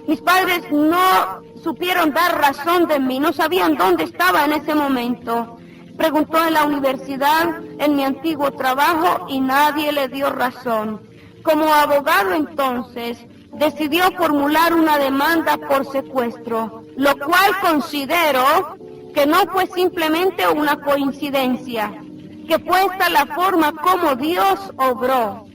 Mis padres no supieron dar razón de mí, no sabían dónde estaba en ese momento. Preguntó en la universidad, en mi antiguo trabajo, y nadie le dio razón. Como abogado entonces, decidió formular una demanda por secuestro, lo cual considero que no fue simplemente una coincidencia, que fue esta la forma como Dios obró.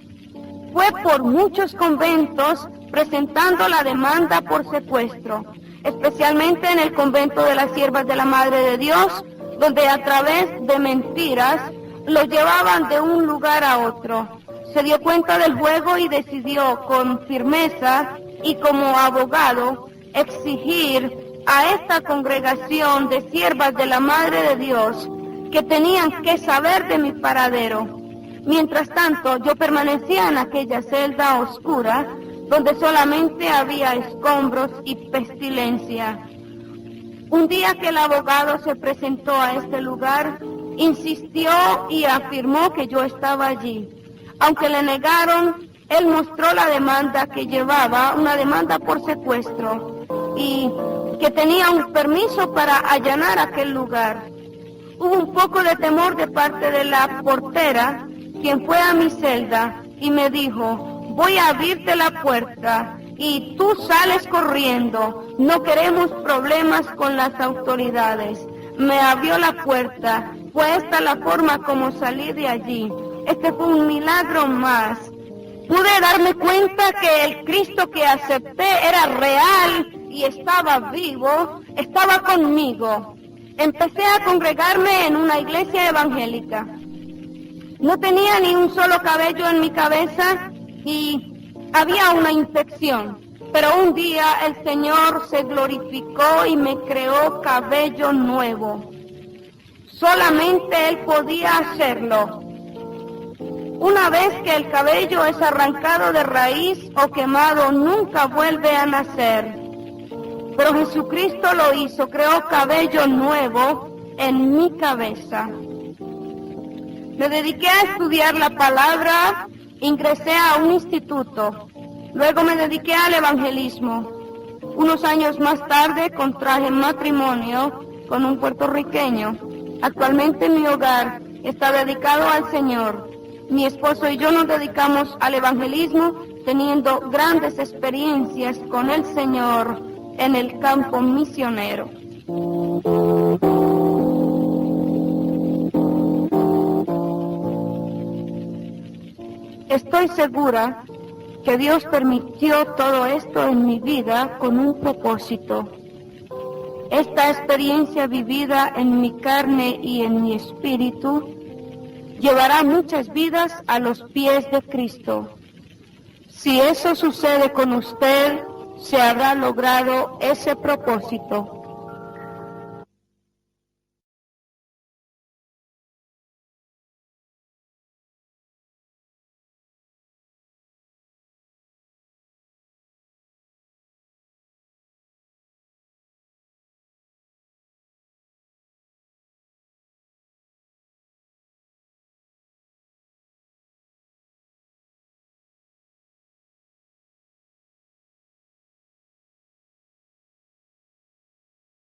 Fue por muchos conventos presentando la demanda por secuestro, especialmente en el convento de las Siervas de la Madre de Dios, donde a través de mentiras lo llevaban de un lugar a otro. Se dio cuenta del juego y decidió con firmeza y como abogado exigir a esta congregación de siervas de la Madre de Dios que tenían que saber de mi paradero. Mientras tanto, yo permanecía en aquella celda oscura donde solamente había escombros y pestilencia. Un día que el abogado se presentó a este lugar, insistió y afirmó que yo estaba allí. Aunque le negaron, él mostró la demanda que llevaba, una demanda por secuestro, y que tenía un permiso para allanar aquel lugar. Hubo un poco de temor de parte de la portera, quien fue a mi celda y me dijo: voy a abrirte la puerta y tú sales corriendo, no queremos problemas con las autoridades. Me abrió la puerta, fue esta la forma como salí de allí. Este fue un milagro más. Pude darme cuenta que el Cristo que acepté era real y estaba vivo, estaba conmigo. Empecé a congregarme en una iglesia evangélica. No tenía ni un solo cabello en mi cabeza y había una infección. Pero un día el Señor se glorificó y me creó cabello nuevo. Solamente Él podía hacerlo. Una vez que el cabello es arrancado de raíz o quemado, nunca vuelve a nacer. Pero Jesucristo lo hizo, creó cabello nuevo en mi cabeza. Me dediqué a estudiar la palabra, ingresé a un instituto. Luego me dediqué al evangelismo. Unos años más tarde contraje matrimonio con un puertorriqueño. Actualmente mi hogar está dedicado al Señor. Mi esposo y yo nos dedicamos al evangelismo, teniendo grandes experiencias con el Señor en el campo misionero. Estoy segura que Dios permitió todo esto en mi vida con un propósito. esta experiencia vivida en mi carne y en mi espíritu llevará muchas vidas a los pies de Cristo. Si eso sucede con usted, se habrá logrado ese propósito.